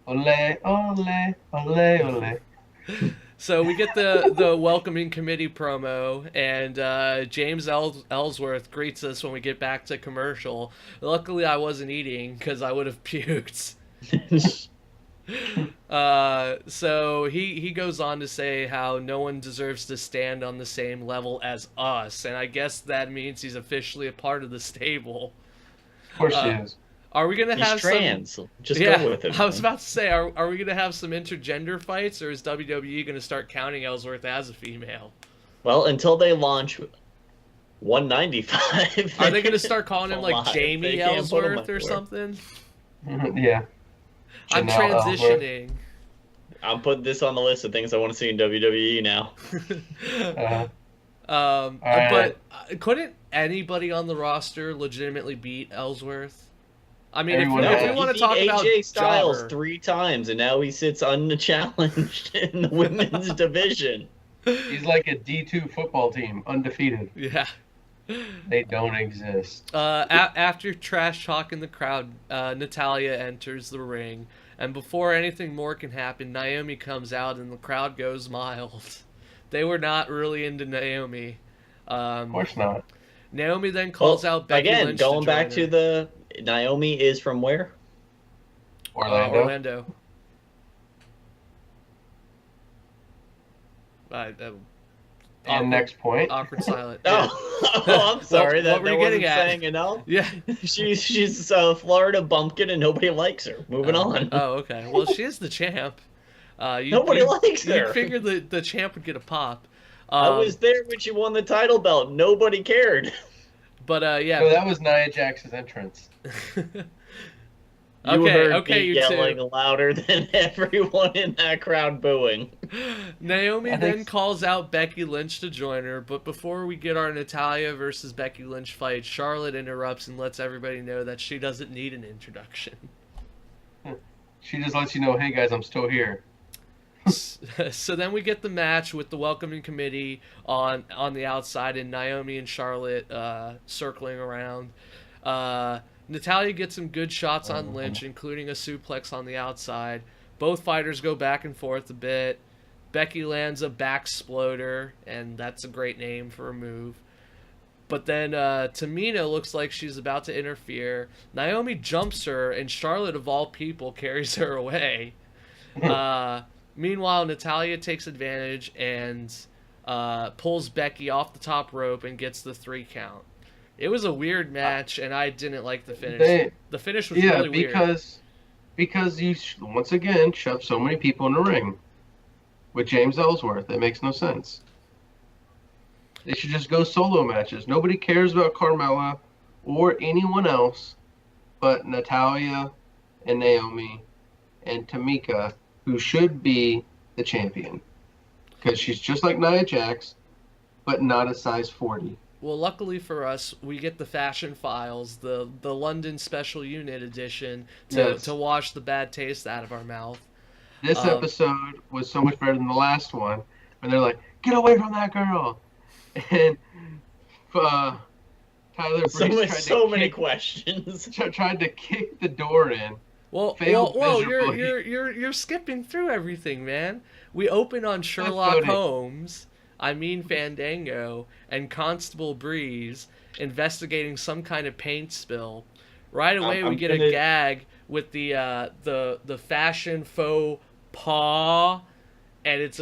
Ole, ole, ole, ole. So we get the welcoming committee promo, and James Ellsworth greets us when we get back to commercial. Luckily, I wasn't eating because I would have puked. So he goes on to say how no one deserves to stand on the same level as us, and I guess that means he's officially a part of the stable. Of course he is. Are we gonna He's have trans. some? Just Yeah, go with it. I was about to say, are we gonna have some intergender fights, or is WWE gonna start counting Ellsworth as a female? Well, until they launch 195. Are they gonna start calling him like Alive. They Jamie can't put him Ellsworth or anywhere. something? Yeah. I'm Janelle Ellsworth. transitioning. I'm putting this on the list of things I want to see in WWE now. But couldn't anybody on the roster legitimately beat Ellsworth? I mean, Everyone if has. we want He to talk beat about AJ Styles Jobber, 3 times, and now he sits unchallenged in the women's division. He's like a D2 football team, undefeated. yeah. They don't exist. After trash talk in the crowd, Natalya enters the ring, and before anything more can happen, Naomi comes out and the crowd goes mild. They were not really into Naomi. Of course not. Naomi then calls out Becky again, Lynch going to back join to her. the Naomi is from where? Orlando. And next point. Awkward silent. Yeah. Oh, I'm sorry. What were you wasn't getting at? saying enough. Yeah. She's a Florida bumpkin and nobody likes her. Moving on. Oh, okay. Well, she is the champ. Nobody likes her. You'd figure the champ would get a pop. I was there when she won the title belt. Nobody cared. But yeah. So that was Nia Jax's entrance. You heard okay, me you yelling two. louder than everyone in that crowd booing. Naomi I then think- calls out Becky Lynch to join her, but before we get our Natalya versus Becky Lynch fight, Charlotte interrupts and lets everybody know that she doesn't need an introduction. She just lets you know, hey guys, I'm still here. So then we get the match with the welcoming committee on the outside and Naomi and Charlotte circling around. Natalya gets some good shots on Lynch, including a suplex on the outside. Both fighters go back and forth a bit. Becky lands a backsploder, and that's a great name for a move. But then Tamina looks like she's about to interfere. Naomi jumps her, and Charlotte, of all people, carries her away. Meanwhile, Natalya takes advantage and pulls Becky off the top rope and gets the 3 count. It was a weird match, and I didn't like the finish. The finish was really weird. because you once again shove so many people in the ring with James Ellsworth. It makes no sense. They should just go solo matches. Nobody cares about Carmella or anyone else but Natalya and Naomi and Tamika, who should be the champion. Because she's just like Nia Jax, but not a size 40. Well, luckily for us, we get the Fashion Files, the London Special Unit edition, to wash the bad taste out of our mouth. This episode was so much better than the last one, and they're like, "Get away from that girl!" And Tyler Breeze many questions. tried to kick the door in. Well, you're skipping through everything, man. We open on Sherlock Holmes. I mean Fandango and Constable Breeze investigating some kind of paint spill. Right away, we get a gag with the fashion faux pas, and it's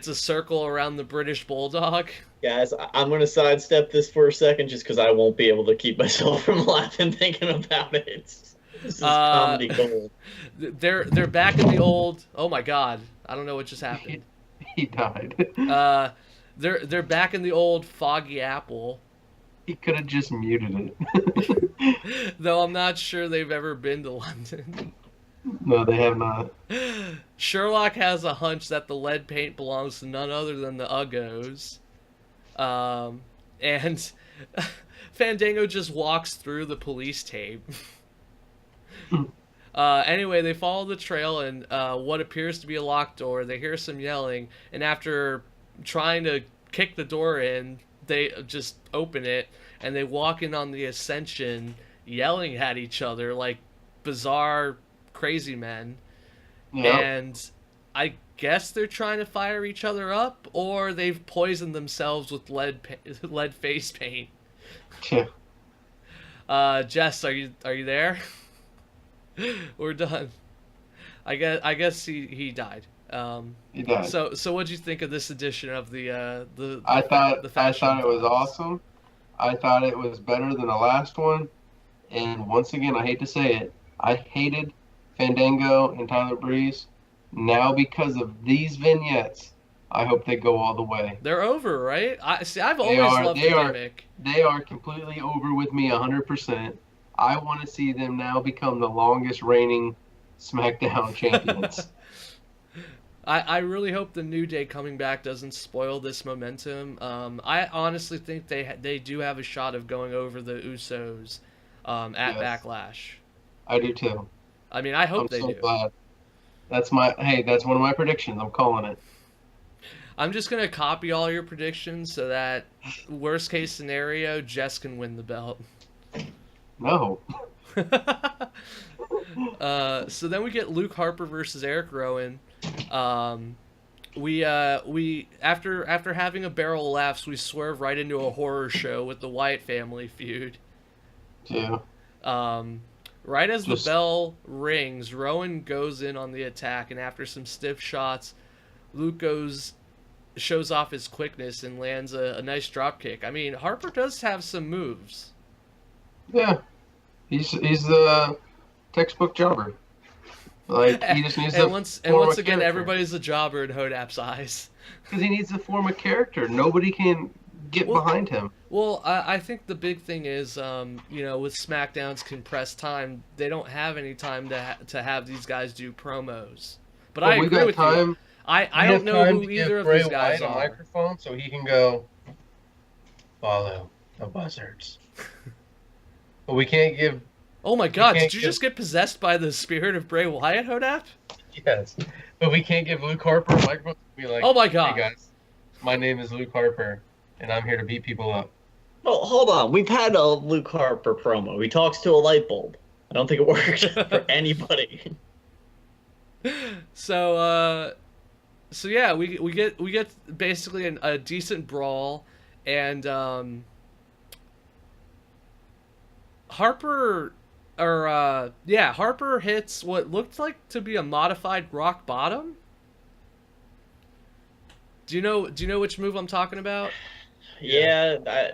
a circle around the British Bulldog. Guys, I'm gonna sidestep this for a second just because I won't be able to keep myself from laughing thinking about it. This is comedy gold. They're back in the old. Oh my God! I don't know what just happened. He died. They're back in the old Foggy Apple. He could have just muted it. Though I'm not sure they've ever been to London. No, they have not. Sherlock has a hunch that the lead paint belongs to none other than the Uggos. And Fandango just walks through the police tape. Anyway, they follow the trail and what appears to be a locked door. They hear some yelling, and after trying to kick the door in, they just open it, and they walk in on the Ascension yelling at each other like bizarre, crazy men. Yep. And I guess they're trying to fire each other up, or they've poisoned themselves with lead face paint. Jess, are you there? We're done. I guess he died. He died. So what'd you think of this edition of the I thought fashion it was files? awesome. I thought it was better than the last one. And once again, I hate to say it, I hated Fandango and Tyler Breeze. Now because of these vignettes, I hope they go all the way. They're over, right? I've always loved the gimmick. They are completely over with me 100%. I want to see them now become the longest reigning SmackDown champions. I really hope the New Day coming back doesn't spoil this momentum. I honestly think they do have a shot of going over the Usos at Backlash. I do too. I mean, I hope they do. Glad. That's one of my predictions. I'm calling it. I'm just gonna copy all your predictions so that worst case scenario, Jess can win the belt. No. So then we get Luke Harper versus Eric Rowan. We after having a barrel of laughs, we swerve right into a horror show with the Wyatt family feud. Yeah. Right as the bell rings, Rowan goes in on the attack, and after some stiff shots, Luke shows off his quickness and lands a nice drop kick. I mean, Harper does have some moves. Yeah, he's the textbook jobber. Like, he just needs to once again, everybody's a jobber in Hodap's eyes. Because he needs to form a character. Nobody can get behind him. Well, I think the big thing is, with SmackDown's compressed time, they don't have any time to have these guys do promos. But I agree with you. I don't know who either of these guys are. A microphone so he can go follow the buzzards. But we can't give. Oh my God! Did you just get possessed by the spirit of Bray Wyatt, Hodap? Yes, but we can't give Luke Harper a microphone to be like, "Oh my God, hey guys, my name is Luke Harper, and I'm here to beat people up." Well, hold on. We've had a Luke Harper promo. He talks to a light bulb. I don't think it worked for anybody. So yeah, we get basically a decent brawl, and Harper hits what looked like to be a modified rock bottom. Do you know which move I'm talking about? Yeah,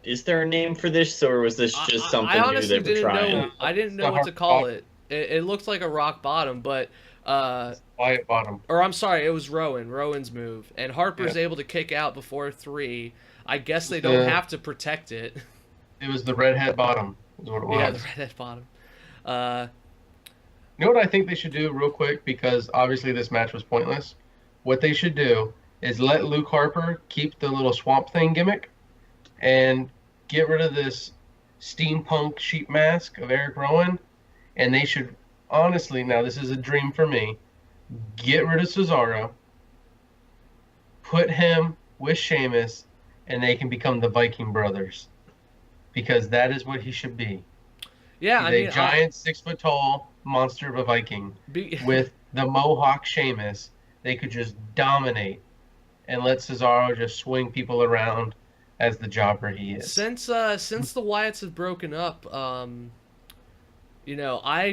is there a name for this, or was this just something new they were trying? I didn't know what to call it. It looked like a rock bottom, but Wyatt bottom. Or I'm sorry, it was Rowan's move, and Harper's able to kick out before 3. I guess they don't have to protect it. It was the redhead bottom. Is what it was. Yeah, the redhead bottom. You know what I think they should do real quick, because obviously this match was pointless. What they should do is let Luke Harper keep the little swamp thing gimmick and get rid of this steampunk sheep mask of Eric Rowan, and they should honestly, now this is a dream for me, get rid of Cesaro, put him with Sheamus, and they can become the Viking Brothers, because that is what he should be. Yeah, He's a giant 6 foot tall monster of a Viking with the Mohawk Sheamus. They could just dominate and let Cesaro just swing people around as the jobber he is. Since the Wyatts have broken up, I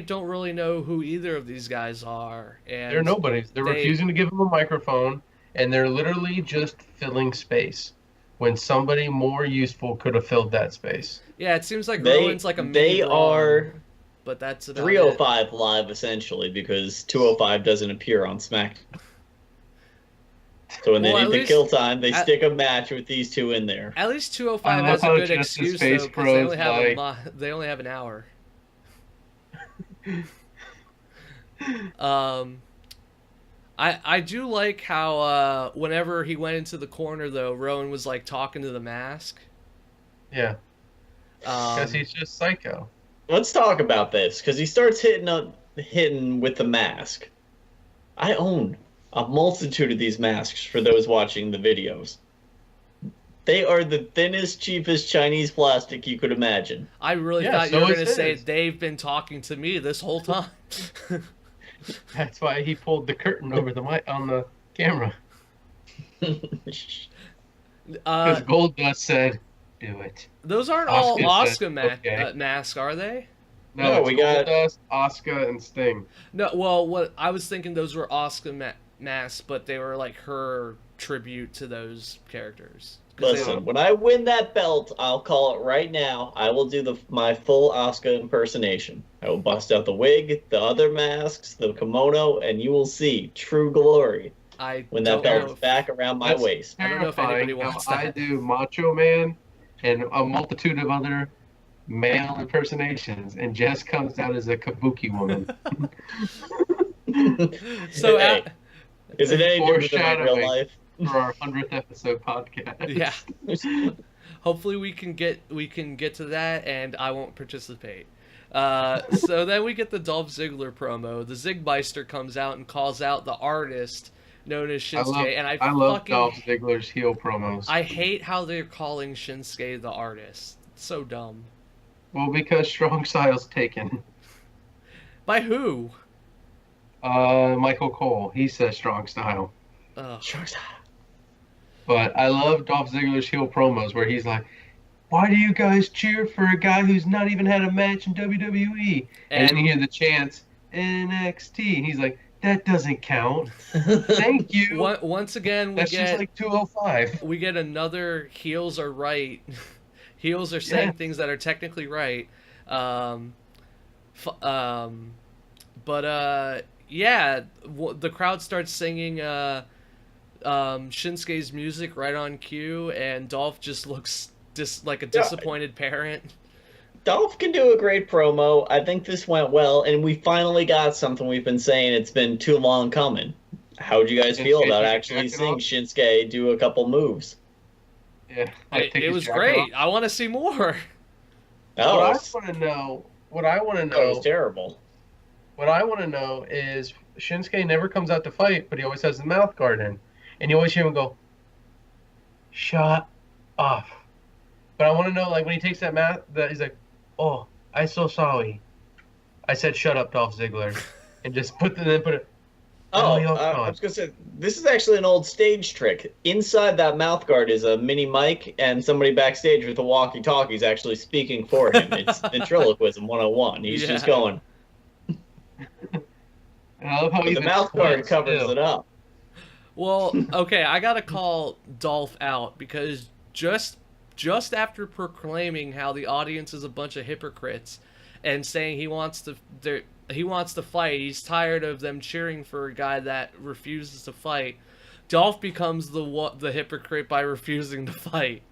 don't really know who either of these guys are. And they're nobodies. They're refusing to give him a microphone, and they're literally just filling space when somebody more useful could have filled that space. Yeah, it seems like Rowan's like a mini are, but that's about 305 live essentially, because 205 doesn't appear on SmackDown. So when they need the kill time, they stick a match with these two in there. At least 205 has a good excuse though, because they only have an hour. I do like how whenever he went into the corner though, Rowan was like talking to the mask. Yeah. Because he's just psycho. Let's talk about this, because he starts hitting hidden with the mask. I own a multitude of these masks for those watching the videos. They are the thinnest, cheapest Chinese plastic you could imagine. I really Yeah, thought so you were is going to say his. they've been talking to me this whole time. That's why he pulled the curtain over the mic on the camera. Because Goldust said, "Do it." Those aren't all Oscar Oscar said, okay. masks, are they? No, it's we got- Goldust, Oscar, and Sting. No, well, what I was thinking those were Oscar masks, but they were like her tribute to those characters. 'Cause they Listen, were- when I win that belt, I'll call it right now. I will do my full Asuka impersonation. I will bust out the wig, the other masks, the kimono, and you will see true glory when that don't belt know is if- back around my That's waist. I don't know if anybody terrifying wants how I that. do Macho Man and a multitude of other male impersonations, and Jess comes out as a kabuki woman. So Hey, is it any different than my real Foreshadowing. life? For our 100th episode podcast. yeah. Hopefully we can get to that, and I won't participate. So then we get the Dolph Ziggler promo. The Zigmeister comes out and calls out the artist known as Shinsuke, and I love fucking Dolph Ziggler's heel promos. I hate how they're calling Shinsuke the artist. It's so dumb. Well, because Strong Style's taken. By who? Michael Cole. He says Strong Style. Ugh. But I love Dolph Ziggler's heel promos where he's like, "Why do you guys cheer for a guy who's not even had a match in WWE?" And then you hear the chants, "NXT." And he's like, "That doesn't count." Thank you. Once again, That's just like 205. we get another heels are right. Heels are saying Yeah. things that are technically right. Yeah, the crowd starts singing Shinsuke's music right on cue, and Dolph just looks like a disappointed parent. Dolph can do a great promo. I think this went well, and we finally got something we've been saying. It's been too long coming. How would you guys feel Shinsuke about took his actually jacket seeing off? Shinsuke do a couple moves? Yeah, like take It his was jacket great. off. I want to see more. Oh, What I want to that know was terrible. What I want to know is Shinsuke never comes out to fight, but he always has the mouth guard in. And you always hear him go, "Shut up." But I want to know, like, when he takes that mouth, that he's like, "Oh, I'm so sorry. I said shut up, Dolph Ziggler." And just put it. Oh, your I God. was going to say, this is actually an old stage trick. Inside that mouth guard is a mini mic, and somebody backstage with a walkie-talkie is actually speaking for him. It's ventriloquism 101. He's just Yeah. going, And I love how but he's the mouth guard covers it up. Well, okay, I gotta call Dolph out because just after proclaiming how the audience is a bunch of hypocrites and saying he wants to fight, he's tired of them cheering for a guy that refuses to fight. Dolph becomes the hypocrite by refusing to fight.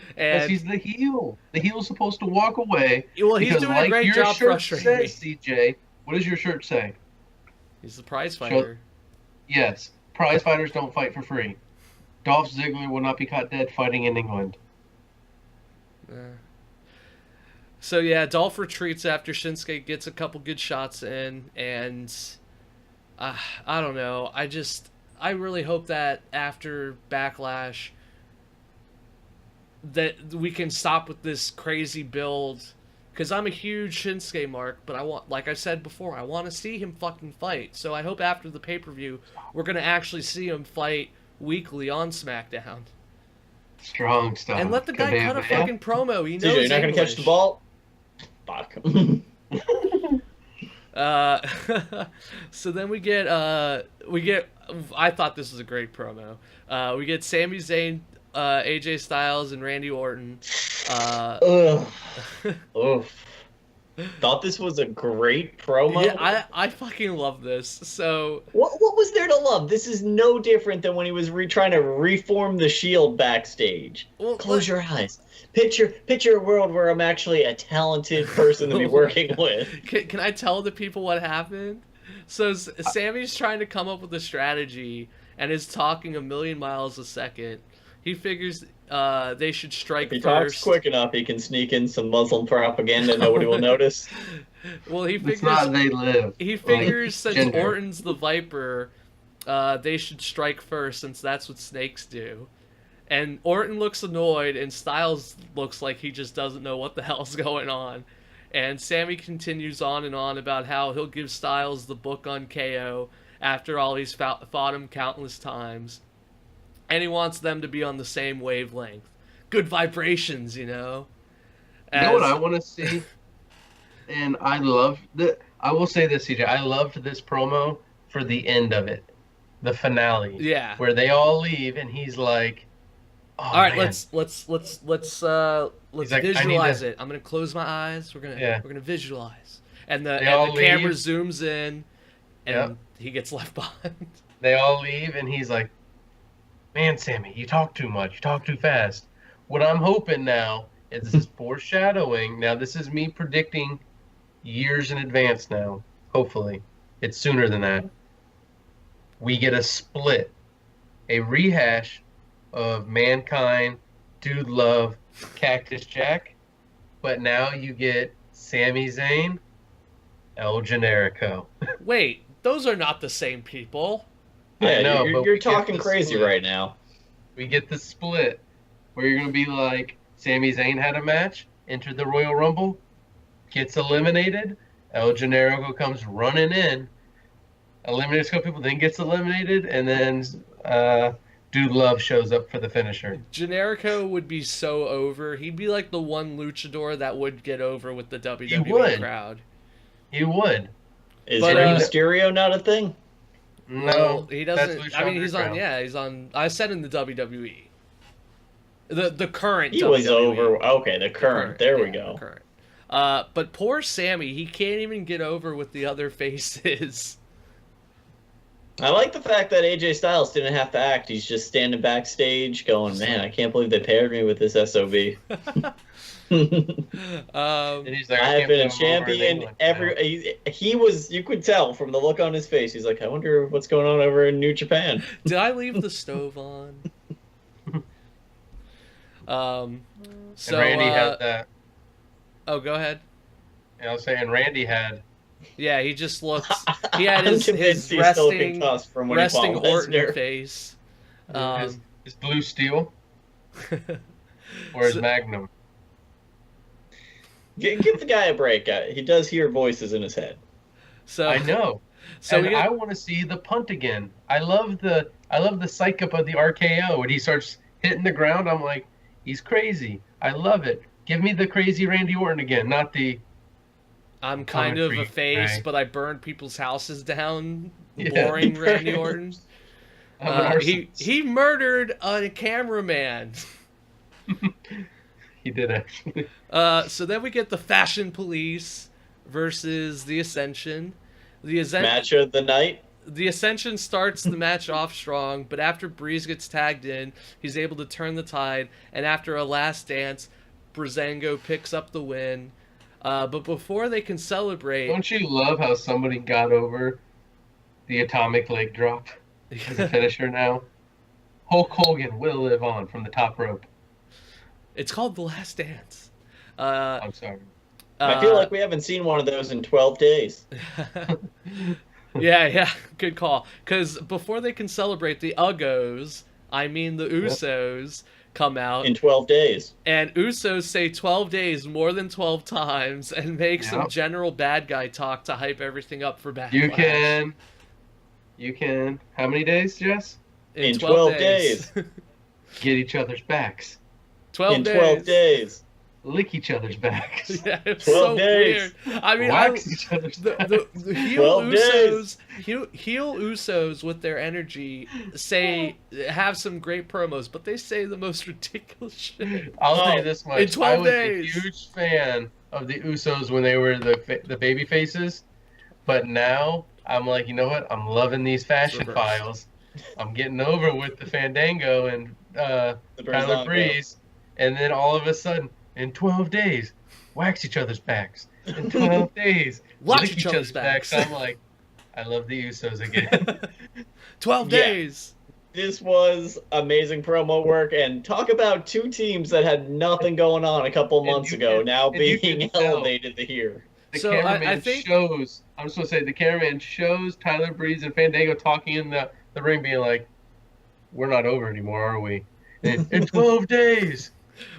Because And he's the heel. The heel's supposed to walk away. well, he's because doing like a great your job shirt frustrating me. says, CJ, what does your shirt say? He's the prize fighter. Yes, prize fighters don't fight for free. Dolph Ziggler will not be caught dead fighting in England. So yeah, Dolph retreats after Shinsuke gets a couple good shots in, and I don't know. I really hope that after Backlash that we can stop with this crazy build, because I'm a huge Shinsuke mark, but I want, like I said before, I want to see him fucking fight. So I hope after the pay-per-view we're gonna actually see him fight weekly on SmackDown. Strong stuff. And let the guy cut a Kamehameha. fucking promo. He knows CJ, you're not going to catch the English. ball? Fuck. So then we get I thought this was a great promo. We get Sami Zayn, AJ Styles, and Randy Orton. Ugh. Oof. Thought this was a great promo. Yeah, I fucking love this. So What was there to love? This is no different than when he was trying to reform the Shield backstage. Well, Close your eyes. Picture a world where I'm actually a talented person to be Oh my working God. with. Can I tell the people what happened? So Sammy's trying to come up with a strategy and is talking a million miles a second. He figures they should strike If he first. talks quick enough, he can sneak in some Muslim propaganda. Nobody will notice. Well, he figures It's not they live. he figures like, since gender. Orton's the Viper, they should strike first since that's what snakes do. And Orton looks annoyed, and Styles looks like he just doesn't know what the hell's going on. And Sammy continues on and on about how he'll give Styles the book on KO after all he's fought him countless times. And he wants them to be on the same wavelength. Good vibrations, you know? You know what I want to see? And I love I will say this, CJ. I loved this promo for the end of it. The finale. Yeah. Where they all leave and he's like, oh, all right, man. let's like, visualize it. I'm gonna close my eyes. We're gonna visualize. And the camera zooms in and he gets left behind. They all leave and he's like, man, Sammy, you talk too much. You talk too fast. What I'm hoping now is this is foreshadowing. Now, this is me predicting years in advance now. Hopefully. It's sooner than that. We get a split. A rehash of Mankind, Dude Love, Cactus Jack. But now you get Sami Zayn, El Generico. Wait, those are not the same people. Yeah, know, you're talking crazy right now. We get the split where you're going to be like, Sami Zayn had a match, entered the Royal Rumble, gets eliminated, El Generico comes running in, eliminates a couple people, then gets eliminated, and then Dude Love shows up for the finisher. Generico would be so over. He'd be like the one luchador that would get over with the WWE crowd. He would. Is Rey Mysterio not a thing? No, he doesn't. I mean, he's on. I said in the WWE. The current. He WWE. was over. Okay, the current. There we go. The current. But poor Sammy, he can't even get over with the other faces. I like the fact that AJ Styles didn't have to act. He's just standing backstage going, man, I can't believe they paired me with this SOB. And he's like, I have been a champion. He was, you could tell from the look on his face. He's like, I wonder what's going on over in New Japan. Did I leave the stove on? So and Randy had that. Oh, go ahead. I was saying Randy had. Yeah, he just looks. He had his resting Orton face. His blue steel. Or his Magnum. Give the guy a break. He does hear voices in his head. So I know. So I want to see the punt again. I love the psych up of the RKO when he starts hitting the ground. I'm like, he's crazy. I love it. Give me the crazy Randy Orton again, not the. I'm kind of a face, but I burned people's houses down. Boring Randy Orton. He murdered a cameraman. He did actually. So then we get the Fashion Police versus the Ascension. Match of the night. The Ascension starts the match off strong, but after Breeze gets tagged in, he's able to turn the tide, and after a last dance, Breezango picks up the win. But before they can celebrate... Don't you love how somebody got over the atomic leg drop as a finisher now? Hulk Hogan will live on from the top rope. It's called The Last Dance. I'm sorry. I feel like we haven't seen one of those in 12 days. Yeah, good call. Because before they can celebrate, the Usos, the Usos, come out. In 12 days. And Usos say 12 days more than 12 times and make some general bad guy talk to hype everything up for Backlash. You can. How many days, Jess? In 12 days. Get each other's backs. 12 days. Lick each other's backs. Yeah, it's 12 so days. weird. I mean, wax each other's backs. The heel Usos with their energy have some great promos, but they say the most ridiculous shit. I'll say this much: in 12 I was days. a huge fan of the Usos when they were the baby faces, but now I'm like, you know what? I'm loving these fashion files. I'm getting over with the Fandango and Tyler Breeze, and then all of a sudden, in 12 days, wax each other's backs. In 12 days, lick each other's backs. I'm like, I love the Usos again. 12 days. This was amazing promo work, and talk about two teams that had nothing going on a couple months ago, now being elevated to here. The So, cameraman I think- shows. I'm just gonna say the cameraman shows Tyler Breeze and Fandango talking in the ring, being like, "We're not over anymore, are we? In 12 days,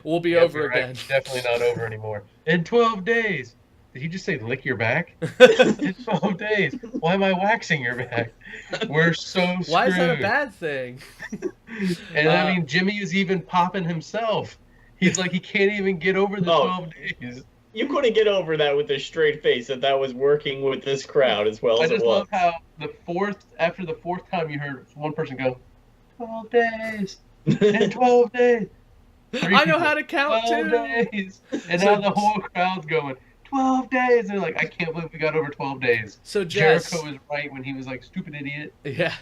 We'll be Yeah, over you're right. again. Definitely not over anymore. In 12 days." Did he just say lick your back? In 12 days. Why am I waxing your back? We're so screwed. Why is that a bad thing? And I mean, Jimmy is even popping himself. He's like, he can't even get over the 12 days. You couldn't get over that with a straight face that was working with this crowd as well I as it just was. love how after the fourth time you heard one person go, 12 days. In 12 days. I know how to count 12 too. days. And now the whole crowd's going, 12 days. They're like, I can't believe we got over 12 days. So Jess, Jericho was right when he was like, stupid idiot. yeah.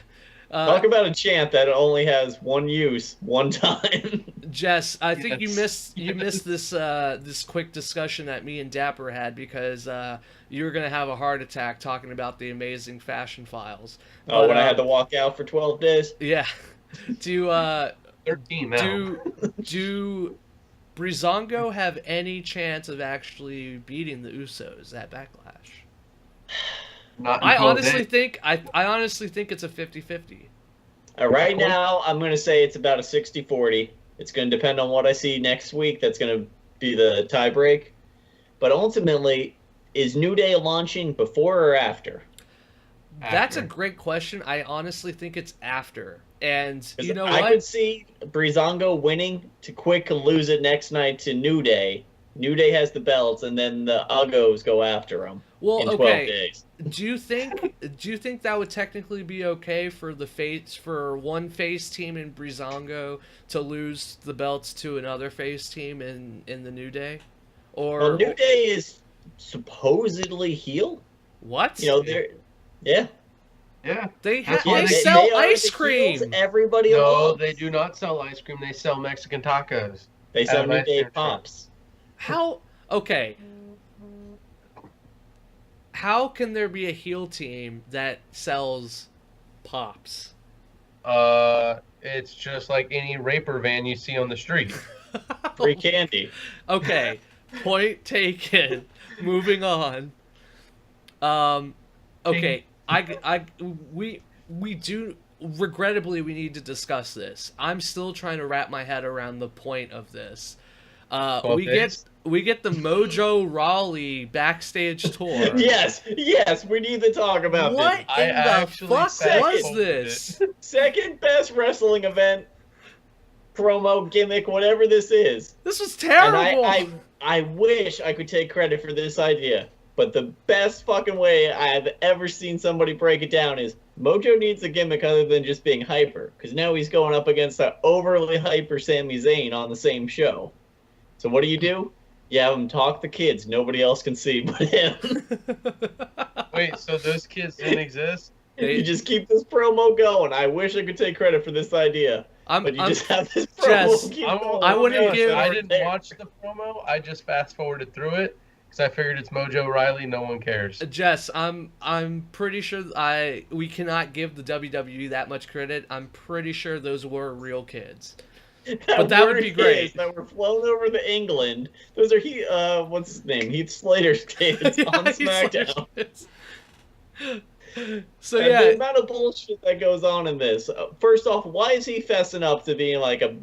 Talk about a chant that only has one use, one time. Jess, I think you Yes. missed this this quick discussion that me and Dapper had because you were gonna have a heart attack talking about the amazing fashion files. Oh, when I had to walk out for 12 days? Yeah. Do 13 now. do Breezango have any chance of actually beating the Usos at Backlash? Not in I 12 honestly days. think it's a 50-50. Right now, I'm going to say it's about a 60-40. It's going to depend on what I see next week. That's going to be the tie break. But ultimately, is New Day launching before or after? That's a After. great question. I honestly think it's after. And you know I what? could see Breezango winning to quick lose it next night to New Day. New Day has the belts, and then the Uggos go after them Well, in 12 okay. days. Do you think that would technically be okay for one face team in Breezango to lose the belts to another face team in the New Day? Or Well, New Day is supposedly heel. what? You know, they're Yeah. They That's why they they- sell they are ice the heels cream. everybody No, loves. they do not sell ice cream. They sell Mexican tacos. They sell At New an ice Day cream truck. pops. How okay? How can there be a heel team that sells pops? It's just like any raper van you see on the street. Free candy. Okay, point taken. Moving on. Okay, we do regrettably we need to discuss this. I'm still trying to wrap my head around the point of this. We get the Mojo Rawley backstage tour. Yes, we need to talk about What this. I in the actually fuck was fast-forwarded this? Second best wrestling event, promo, gimmick, whatever this is. This was And terrible. I wish I could take credit for this idea. But the best fucking way I've ever seen somebody break it down is Mojo needs a gimmick other than just being hyper. Because now he's going up against that overly hyper Sami Zayn on the same show. So what do? You have him talk the kids. Nobody else can see but him. Wait, so those kids didn't exist? You just keep this promo going. I wish I could take credit for this idea. But you just have this promo Jess, keep I going. wouldn't give- I didn't watch the promo. I just fast forwarded through it because I figured it's Mojo Riley. No one cares. Jess, I'm pretty sure we cannot give the WWE that much credit. I'm pretty sure those were real kids. But that would be great. That were flown over to England. Those are what's his name? Heath Slater's kids on SmackDown. So And yeah, the amount of bullshit that goes on in this. First off, why is he fessing up to being like a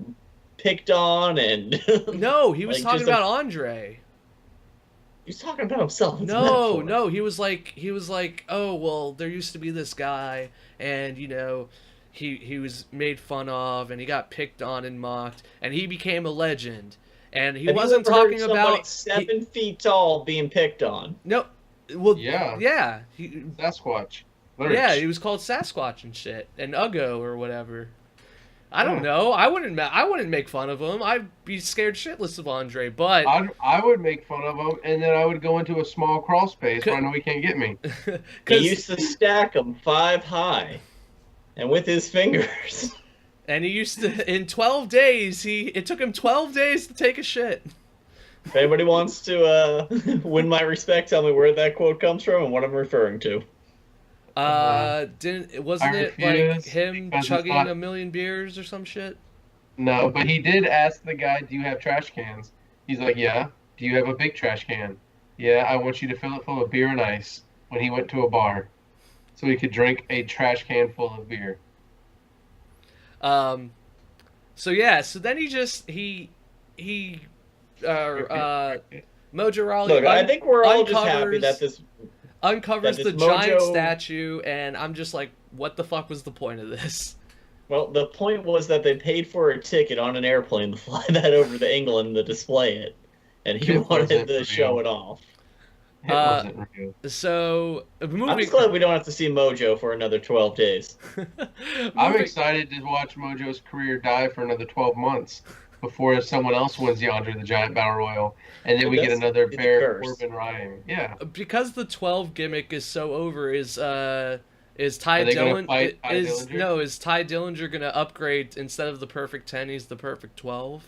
picked on and? no, he was like, talking just about Andre. He's talking about himself. What's that for? No, he was like, oh well, there used to be this guy, and you know, he was made fun of, and he got picked on and mocked, and he became a legend, and he Have you wasn't ever heard talking somebody about 7 feet tall being picked on. No, well, Yeah. yeah, Sasquatch. yeah, he was called Sasquatch and shit, and Uggo or whatever. I don't know. I wouldn't make fun of him. I'd be scared shitless of Andre, but I would make fun of him, and then I would go into a small crawl space where I know he can't get me. He used to stack them 5 high, and with his fingers. and he used to in 12 days. It took him 12 days to take a shit. If anybody wants to win my respect, tell me where that quote comes from and what I'm referring to. Wasn't I it like refuse him because it's chugging not- a million beers or some shit? No, but he did ask the guy, "Do you have trash cans?" He's like, "Yeah." "Do you have a big trash can?" "Yeah, I want you to fill it full of beer and ice." When he went to a bar, so he could drink a trash can full of beer. So yeah, so then he Mojo Rawley Look, I think we're all just happy uncovers that the this giant Mojo- statue, and I'm just like, what the fuck was the point of this? Well, the point was that they paid for a ticket on an airplane to fly that over to England to display it, and he It wanted wasn't to real. show it off. It wasn't real. So I'm moving. just glad we don't have to see Mojo for another 12 days. I'm moving- excited to watch Mojo's career die for another 12 months before someone else wins the Andre the Giant Battle Royal, and then we get That's another the Baron curse. Corbin Ryan. Yeah. because the 12 gimmick is so over. Is Ty Are they gonna Dillinger fight Ty Dillinger? is Ty Dillinger gonna upgrade instead of the perfect 10? He's the perfect 12.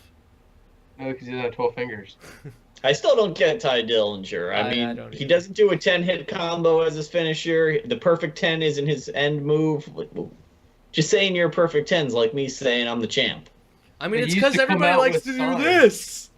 No, because he doesn't have 12 fingers. I still don't get Ty Dillinger. I mean, don't he either. doesn't do a 10-hit combo as his finisher. The perfect 10 isn't his end move. Just saying you're a perfect 10's like me saying I'm the champ. I mean, He it's used because to come everybody out likes with to do signs. this.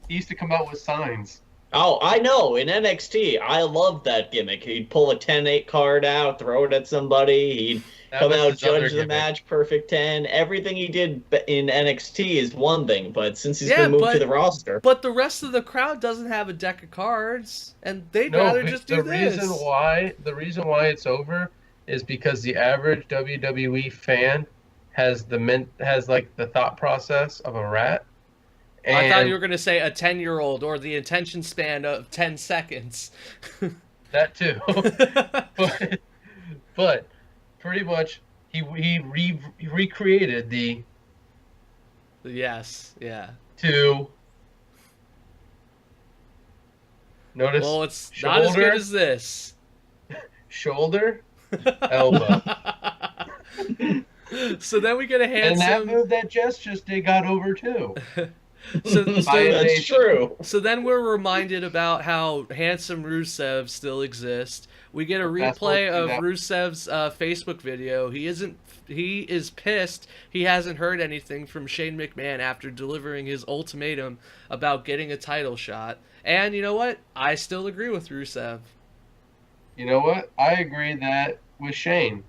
He used to come out with signs. Oh, I know. In NXT, I loved that gimmick. He'd pull a 10-8 card out, throw it at somebody. He'd That come was out, his other judge the gimmick. match, perfect 10. Everything he did in NXT is one thing, but since he's Yeah, been moved but- to the roster, But the rest of the crowd doesn't have a deck of cards, and they'd rather but just do this. The reason why it's over is because the average WWE fan has like the thought process of a rat. I thought And you were going to say a 10-year-old or the attention span of 10 seconds. that too. but pretty much he recreated the Yes, yeah. two. Notice Well, it's not as good as this. shoulder, elbow. So then we get a And that handsome. move that Jess just did got over too. that's true. So then we're reminded about how handsome Rusev still exists. We get a That's replay what- of that- Rusev's Facebook video. He is pissed. He hasn't heard anything from Shane McMahon after delivering his ultimatum about getting a title shot. And you know what? I still agree with Rusev. You know what? I agree that with Shane,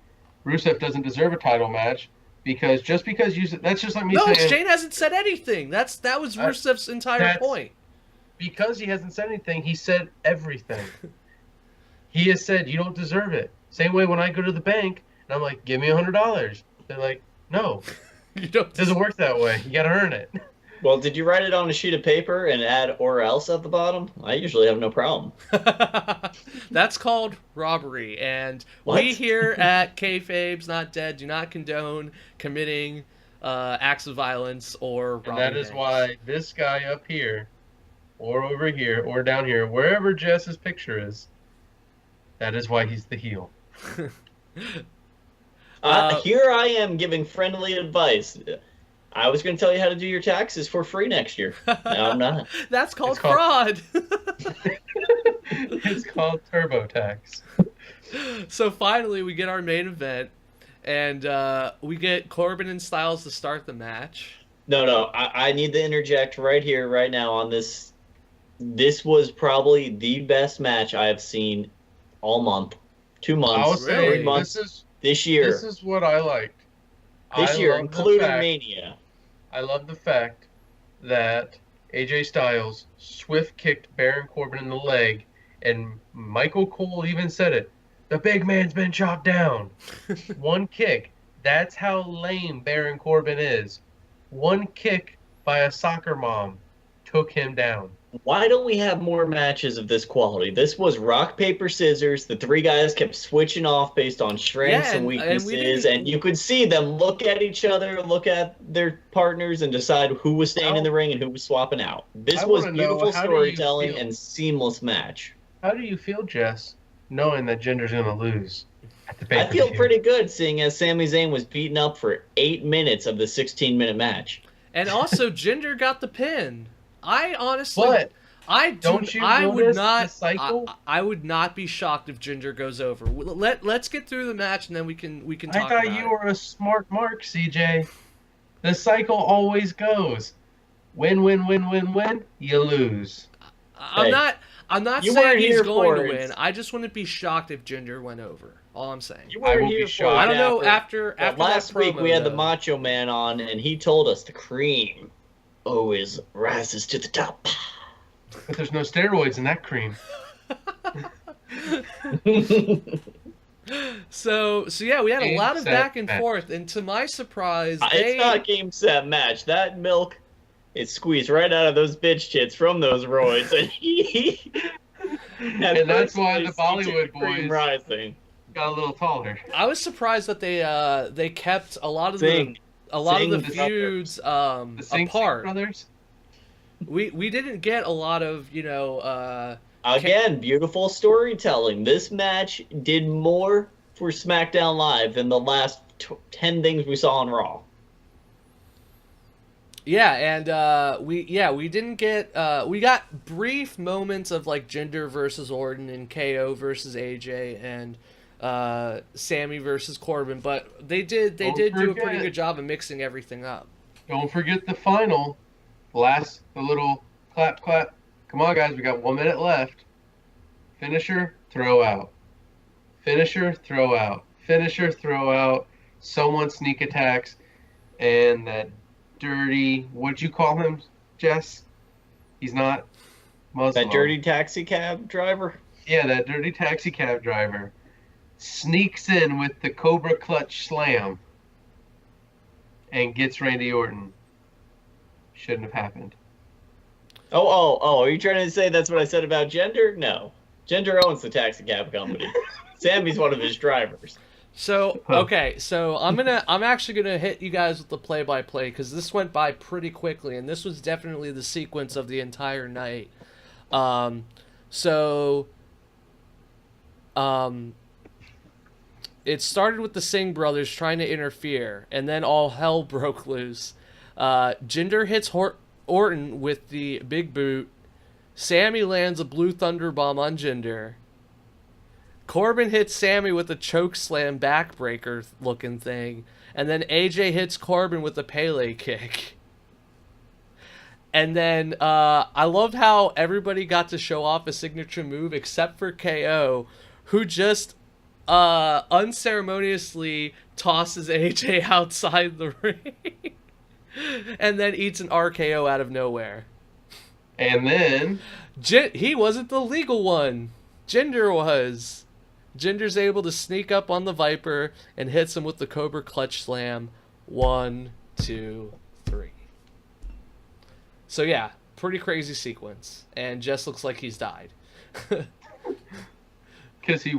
Rusev doesn't deserve a title match because that's just like me No, saying Shane hasn't said anything. That was Rusev's entire point. because he hasn't said anything. He said everything. He has said you don't deserve it. Same way when I go to the bank and I'm like, give me $100. They're like, no, You don't. it doesn't work that way. You got to earn it. Well, did you write it on a sheet of paper and add "or else" at the bottom? I usually have no problem. That's called robbery, and What? we here at Kayfabe's Not Dead do not condone committing acts of violence or robbing And that is banks. why this guy up here, or over here, or down here, wherever Jess's picture is, that is why he's the heel. Here I am giving friendly advice. I was going to tell you how to do your taxes for free next year. No, I'm not. That's called It's called- fraud. It's called TurboTax. So finally, we get our main event, and we get Corbin and Styles to start the match. No. I need to interject right here, right now on this. This was probably the best match I have seen all month. 2 months, I was Really? 3 months, this this year. is what I liked. This I year, love the including fact- Mania. I love the fact that AJ Styles swift kicked Baron Corbin in the leg, and Michael Cole even said it. The big man's been chopped down. One kick. That's how lame Baron Corbin is. One kick by a soccer mom took him down. Why don't we have more matches of this quality? This was rock, paper, scissors. The three guys kept switching off based on strengths Yeah, and and we weaknesses, didn't- and you could see them look at each other, look at their partners, and decide who was staying in the ring and who was swapping out. This I was wanna know, beautiful how do you storytelling feel? and seamless match. How do you feel, Jess, knowing that Jinder's going to lose at the I feel pay-per-view? pretty good seeing as Sami Zayn was beaten up for 8 minutes of the 16-minute match. And also, Jinder got the pin. I honestly, But Don't you I would notice not. the cycle? I would not be shocked if Jinder goes over. Let's get through the match and then we can talk I thought about you it. were a smart mark, CJ. The cycle always goes. Win, win, win, win, win. You lose. I'm not You saying weren't he's here going for to it. win. I just wouldn't be shocked if Jinder went over. All I'm saying. You I weren't will be here for shocked. I don't know Dapper. after last that week promo, we had the though. Macho Man on, and he told us the cream always rises to the top. But there's no steroids in that cream. So yeah, we had a Game, lot of set, back and match. forth, and to my surprise, It's not a game set match. That milk is squeezed right out of those bitch tits from those roids, and And that's why the Bollywood cream boys rising. got a little taller. I was surprised that they kept a lot of Sing. the Sing feuds The Singh apart. brothers. We didn't get a lot of Again, beautiful storytelling. This match did more for SmackDown Live than the last 10 things we saw on Raw. Yeah, and we didn't get we got brief moments of like Jinder versus Orton and KO versus AJ and Sammy versus Corbin, but they did do a pretty good job of mixing everything up. Don't forget the final. The little clap, clap. Come on, guys. We got 1 minute left. Finisher, throw out. Finisher, throw out. Finisher, throw out. Someone sneak attacks. And that dirty, what'd you call him, Jess? He's not Muslim. That dirty taxi cab driver? Yeah, that dirty taxi cab driver sneaks in with the Cobra Clutch Slam and gets Randy Orton. Shouldn't have happened. Oh, are you trying to say that's what I said about Gender? No. Gender owns the taxi cab company. Sammy's one of his drivers. So okay, so I'm actually gonna hit you guys with the play-by-play because this went by pretty quickly, and this was definitely the sequence of the entire night. It started with the Singh brothers trying to interfere, and then all hell broke loose. Jinder hits Orton with the big boot. Sammy lands a blue thunder bomb on Jinder. Corbin hits Sammy with a choke slam backbreaker looking thing. And then AJ hits Corbin with a Pele kick. And then I loved how everybody got to show off a signature move except for KO, who just unceremoniously tosses AJ outside the ring. And then eats an RKO out of nowhere. And then He wasn't the legal one. Jinder was. Jinder's able to sneak up on the Viper and hits him with the Cobra Clutch Slam. 1, 2, 3. So yeah, pretty crazy sequence. And Jess looks like he's died. because he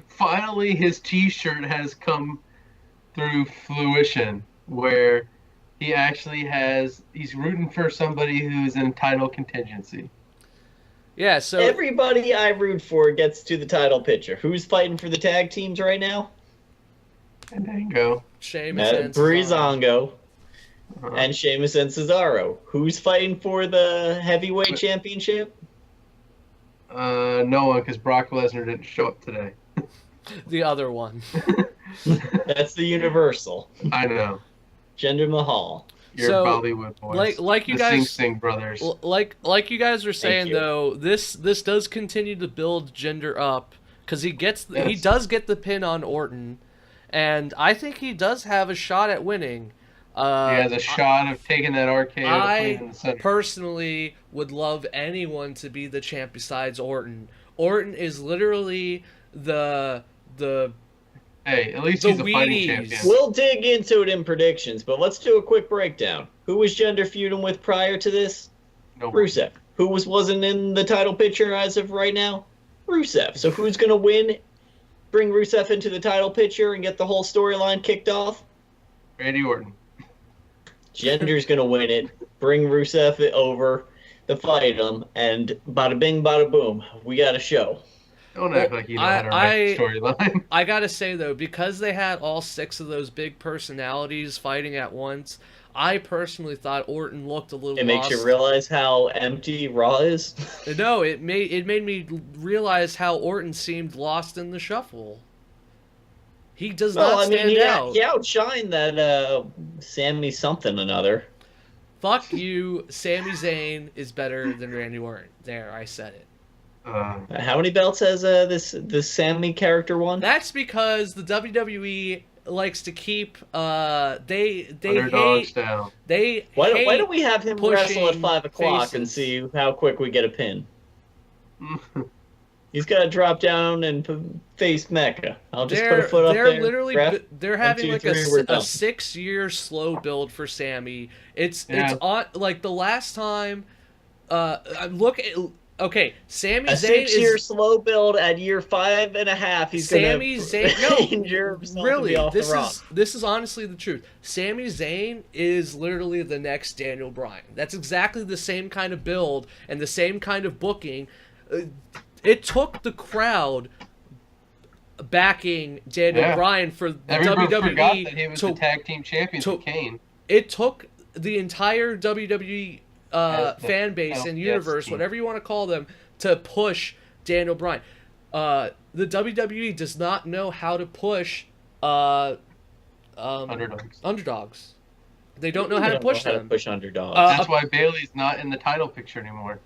finally his T-shirt has come through fruition where he actually he's rooting for somebody who's in title contingency. Yeah, so Everybody I root for gets to the title picture. Who's fighting for the tag teams right now? And then go. Sheamus and Cesaro. Breezango and Sheamus and Cesaro. Who's fighting for the heavyweight championship? No one, because Brock Lesnar didn't show up today. The other one. That's the Universal. I know. Jinder Mahal. Your Bollywood boys. Like you the guys, Singh brothers. like you guys were saying you. though, this does continue to build Jinder up because he does get the pin on Orton, and I think he does have a shot at winning. He has a shot of taking that RKO clean in I the center. personally would love anyone to be the champ besides Orton. Orton is literally the Hey, at least the he's a fighting Wheaties. champion. We'll dig into it in predictions, but let's do a quick breakdown. Who was Jinder feuding with prior to this? No, Rusev. Who wasn't in the title picture as of right now? Rusev. So who's going to win? Bring Rusev into the title picture and get the whole storyline kicked off? Randy Orton. Jinder's going to win it. Bring Rusev over to fight him, and bada bing, bada boom. We got a show. Don't act like you know how to write storyline. I gotta say though, because they had all 6 of those big personalities fighting at once, I personally thought Orton looked a little It makes you lost. realize how empty Raw is. No, it made me realize how Orton seemed lost in the shuffle. He does Well, not I mean, stand out. he outshined that Sammy something another. Fuck you, Sami Zayn is better than Randy Orton. There, I said it. How many belts has this Sammy character won? That's because the WWE likes to keep they Underdogs hate down. they Why hate don't we have him wrestle at pushing 5 o'clock and faces. see how quick we get a pin? He's got to drop down and face Mecca. I'll just put a foot up there. They're literally ref. they're 1, having 2, like 3, we're a done. 6-year slow build for Sammy. It's Yeah. on like the last time. Look at okay, Sami A Zayn 6-year is slow build at year 5.5. He's Sami gonna Zayn. No, injure himself and really, be off this the rock. is honestly the truth. Sami Zayn is literally the next Daniel Bryan. That's exactly the same kind of build and the same kind of booking. It took the crowd backing Daniel Bryan for the Everyone WWE forgot that he was to the tag team champion for Kane. it took the entire WWE fan base and LPS universe, team. whatever you want to call them, to push Daniel Bryan. The WWE does not know how to push underdogs. They don't know how to push them. Push underdogs. That's why Bailey's not in the title picture anymore.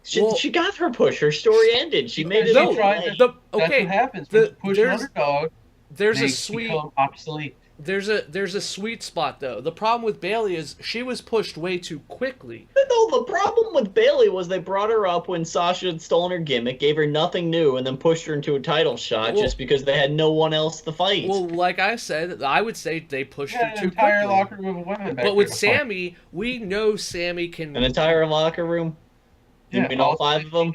She got her push. Her story ended. She made it. No, all right. That's what happens when you push an underdog. There's they a sweet become obsolete. there's a sweet spot though. The problem with Bailey is she was pushed way too quickly. No, the problem with Bailey was they brought her up when Sasha had stolen her gimmick, gave her nothing new, and then pushed her into a title shot just because they had no one else to fight. Well, like I said, I would say they pushed her An too entire quickly. locker room of women back But with there to fight. Sammy, we know Sammy can. An entire locker room? You mean all 5 of them?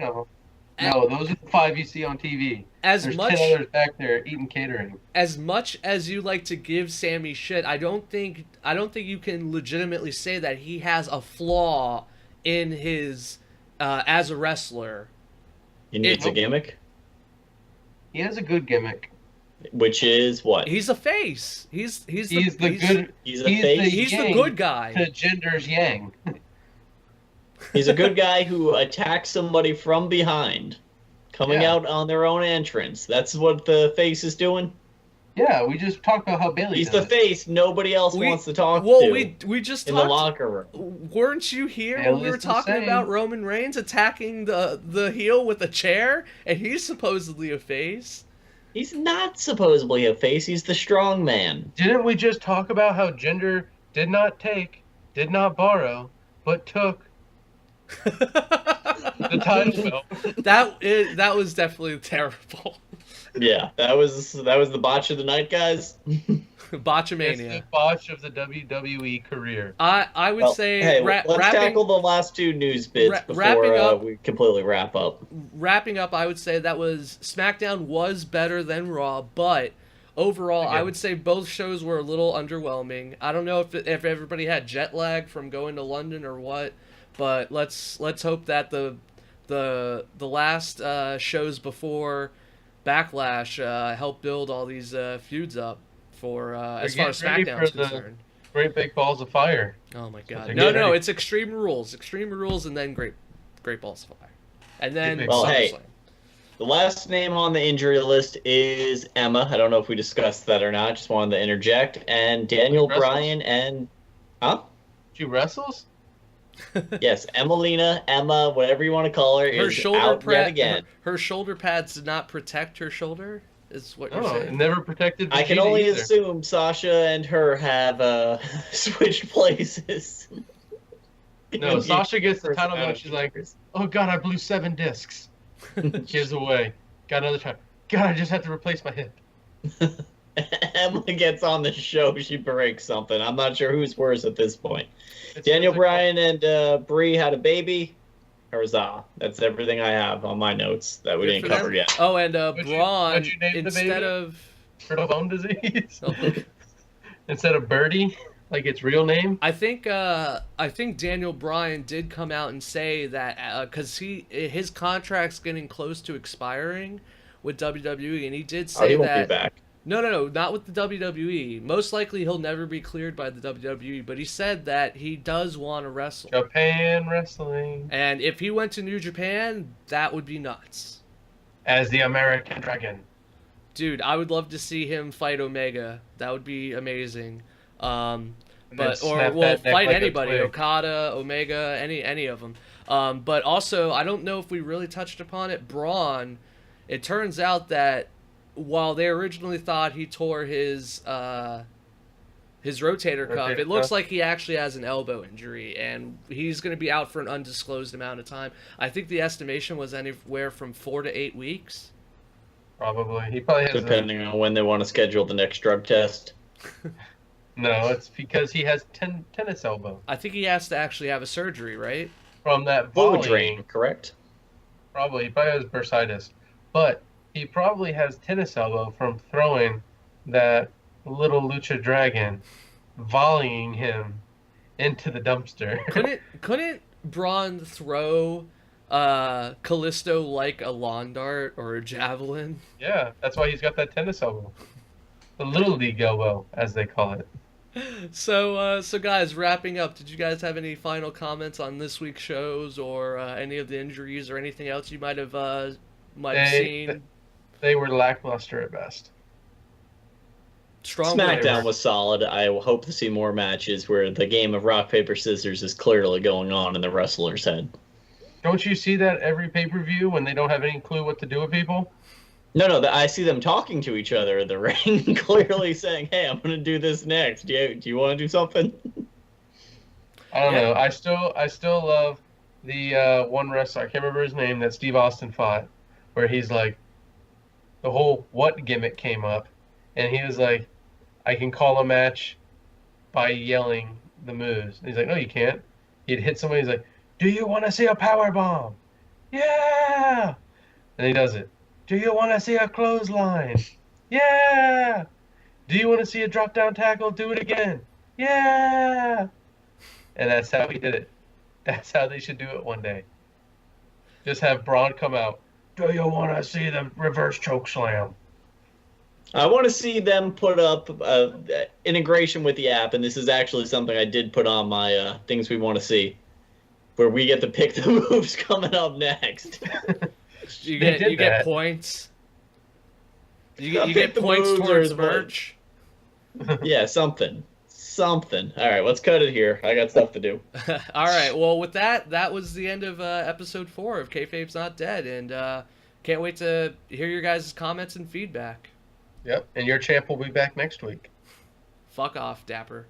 No, those are the 5 you see on TV. As There's much 10 others back there eating catering. as much as you like to give Sammy shit, I don't think you can legitimately say that he has a flaw in his as a wrestler. He needs a gimmick? He has a good gimmick. Which is what? He's a face. He's the He's a he's face? He's the yang good guy. to gender's yang. He's a good guy who attacks somebody from behind, coming Yeah. out on their own entrance. That's what the face is doing. Yeah, we just talked about how Bailey He's does the face nobody else wants to talk Well, to we just in the talked. locker room. Weren't you here Yeah, when we were it's the talking same. about Roman Reigns attacking the heel with a chair, and he's supposedly a face? He's not supposedly a face. He's the strong man. Didn't we just talk about how gender did not take, did not borrow, but took the title belt? That was definitely terrible. Yeah, that was the botch of the night, guys. It's Botchamania. the botch of the WWE career. I would say hey, let's tackle the last 2 news bits wrapping before up- we completely wrap up. wrapping up. I would say that was SmackDown was better than Raw, but overall, I Again. would say both shows were a little underwhelming. I don't know if everybody had jet lag from going to London or what, but let's hope that the last shows before Backlash help build all these feuds up for as far as getting ready SmackDown's for the- concerned. Great big balls of fire. Oh my god! they're No, getting no, ready. it's Extreme Rules, and then Great Balls of Fire, and then Well, hey. SummerSlam. The last name on the injury list is Emma. I don't know if we discussed that or not. Just wanted to interject. And Daniel Wrestles? Bryan and... Huh? She wrestles? Yes, Emma, whatever you want to call her, Her is shoulder out yet pad, again. her shoulder pads did not protect her shoulder. Is what you're Oh, saying? never protected I can Vegeta only either. assume Sasha and her have switched places. No, Sasha gets the title belt. Personality. She's like, oh god, I blew 7 discs. Gives away. Got another time. God, I just have to replace my hip. Emma gets on the show, she breaks something. I'm not sure who's worse at this point. It's Daniel physical. Bryan and Brie had a baby. Huzzah. That's everything I have on my notes that we Good didn't for them. cover yet. Oh, and What'd you Braun name the instead baby? of For bone disease. oh, Instead of Birdie, like its real name. I think Daniel Bryan did come out and say that because his contract's getting close to expiring with WWE, and he did Oh, say he won't that be back. No, not with the WWE. Most likely he'll never be cleared by the WWE, but he said that he does want to wrestle. Japan Wrestling. And if he went to New Japan, that would be nuts. As the American Dragon. Dude, I would love to see him fight Omega. That would be amazing. Fight anybody, Okada, Omega, any of them. But also, I don't know if we really touched upon it. Braun, it turns out that while they originally thought he tore his rotator cuff, it looks like he actually has an elbow injury, and he's going to be out for an undisclosed amount of time. I think the estimation was anywhere from 4 to 8 weeks. Probably. He probably has depending on when they want to schedule the next drug test. No, it's because he has tennis elbow. I think he has to actually have a surgery, right? From that Fluid volleying. drain, correct? Probably. He probably has bursitis. But he probably has tennis elbow from throwing that little lucha dragon, volleying him into the dumpster. Couldn't Braun throw Callisto like a lawn dart or a javelin? Yeah, that's why he's got that tennis elbow. The little league elbow, as they call it. So guys, wrapping up, did you guys have any final comments on this week's shows or any of the injuries or anything else you might have seen? They were lackluster at best. Smackdown was solid. I hope to see more matches where the game of rock, paper, scissors is clearly going on in the wrestler's head. Don't you see that every pay-per-view when they don't have any clue what to do with people? No, I see them talking to each other in the ring, clearly saying, hey, I'm going to do this next. Do you want to do something? I don't know. I still love the one wrestler, I can't remember his name, that Steve Austin fought, where he's like, the whole what gimmick came up, and he was like, I can call a match by yelling the moves. And he's like, no, you can't. He'd hit somebody, he's like, do you want to see a power bomb? Yeah! And he does it. Do you want to see a clothesline? Yeah! Do you want to see a drop down tackle? Do it again. Yeah! And that's how he did it. That's how they should do it one day. Just have Braun come out. Do you want to see the reverse choke slam? I want to see them put up integration with the app, and this is actually something I did put on my things we want to see, where we get to pick the moves coming up next. You get points. You get points towards merch. Yeah, something. All right, let's cut it here. I got stuff to do. All right. Well, with that was the end of episode 4 of Kayfabe's Not Dead, and can't wait to hear your guys' comments and feedback. Yep, and your champ will be back next week. Fuck off, Dapper.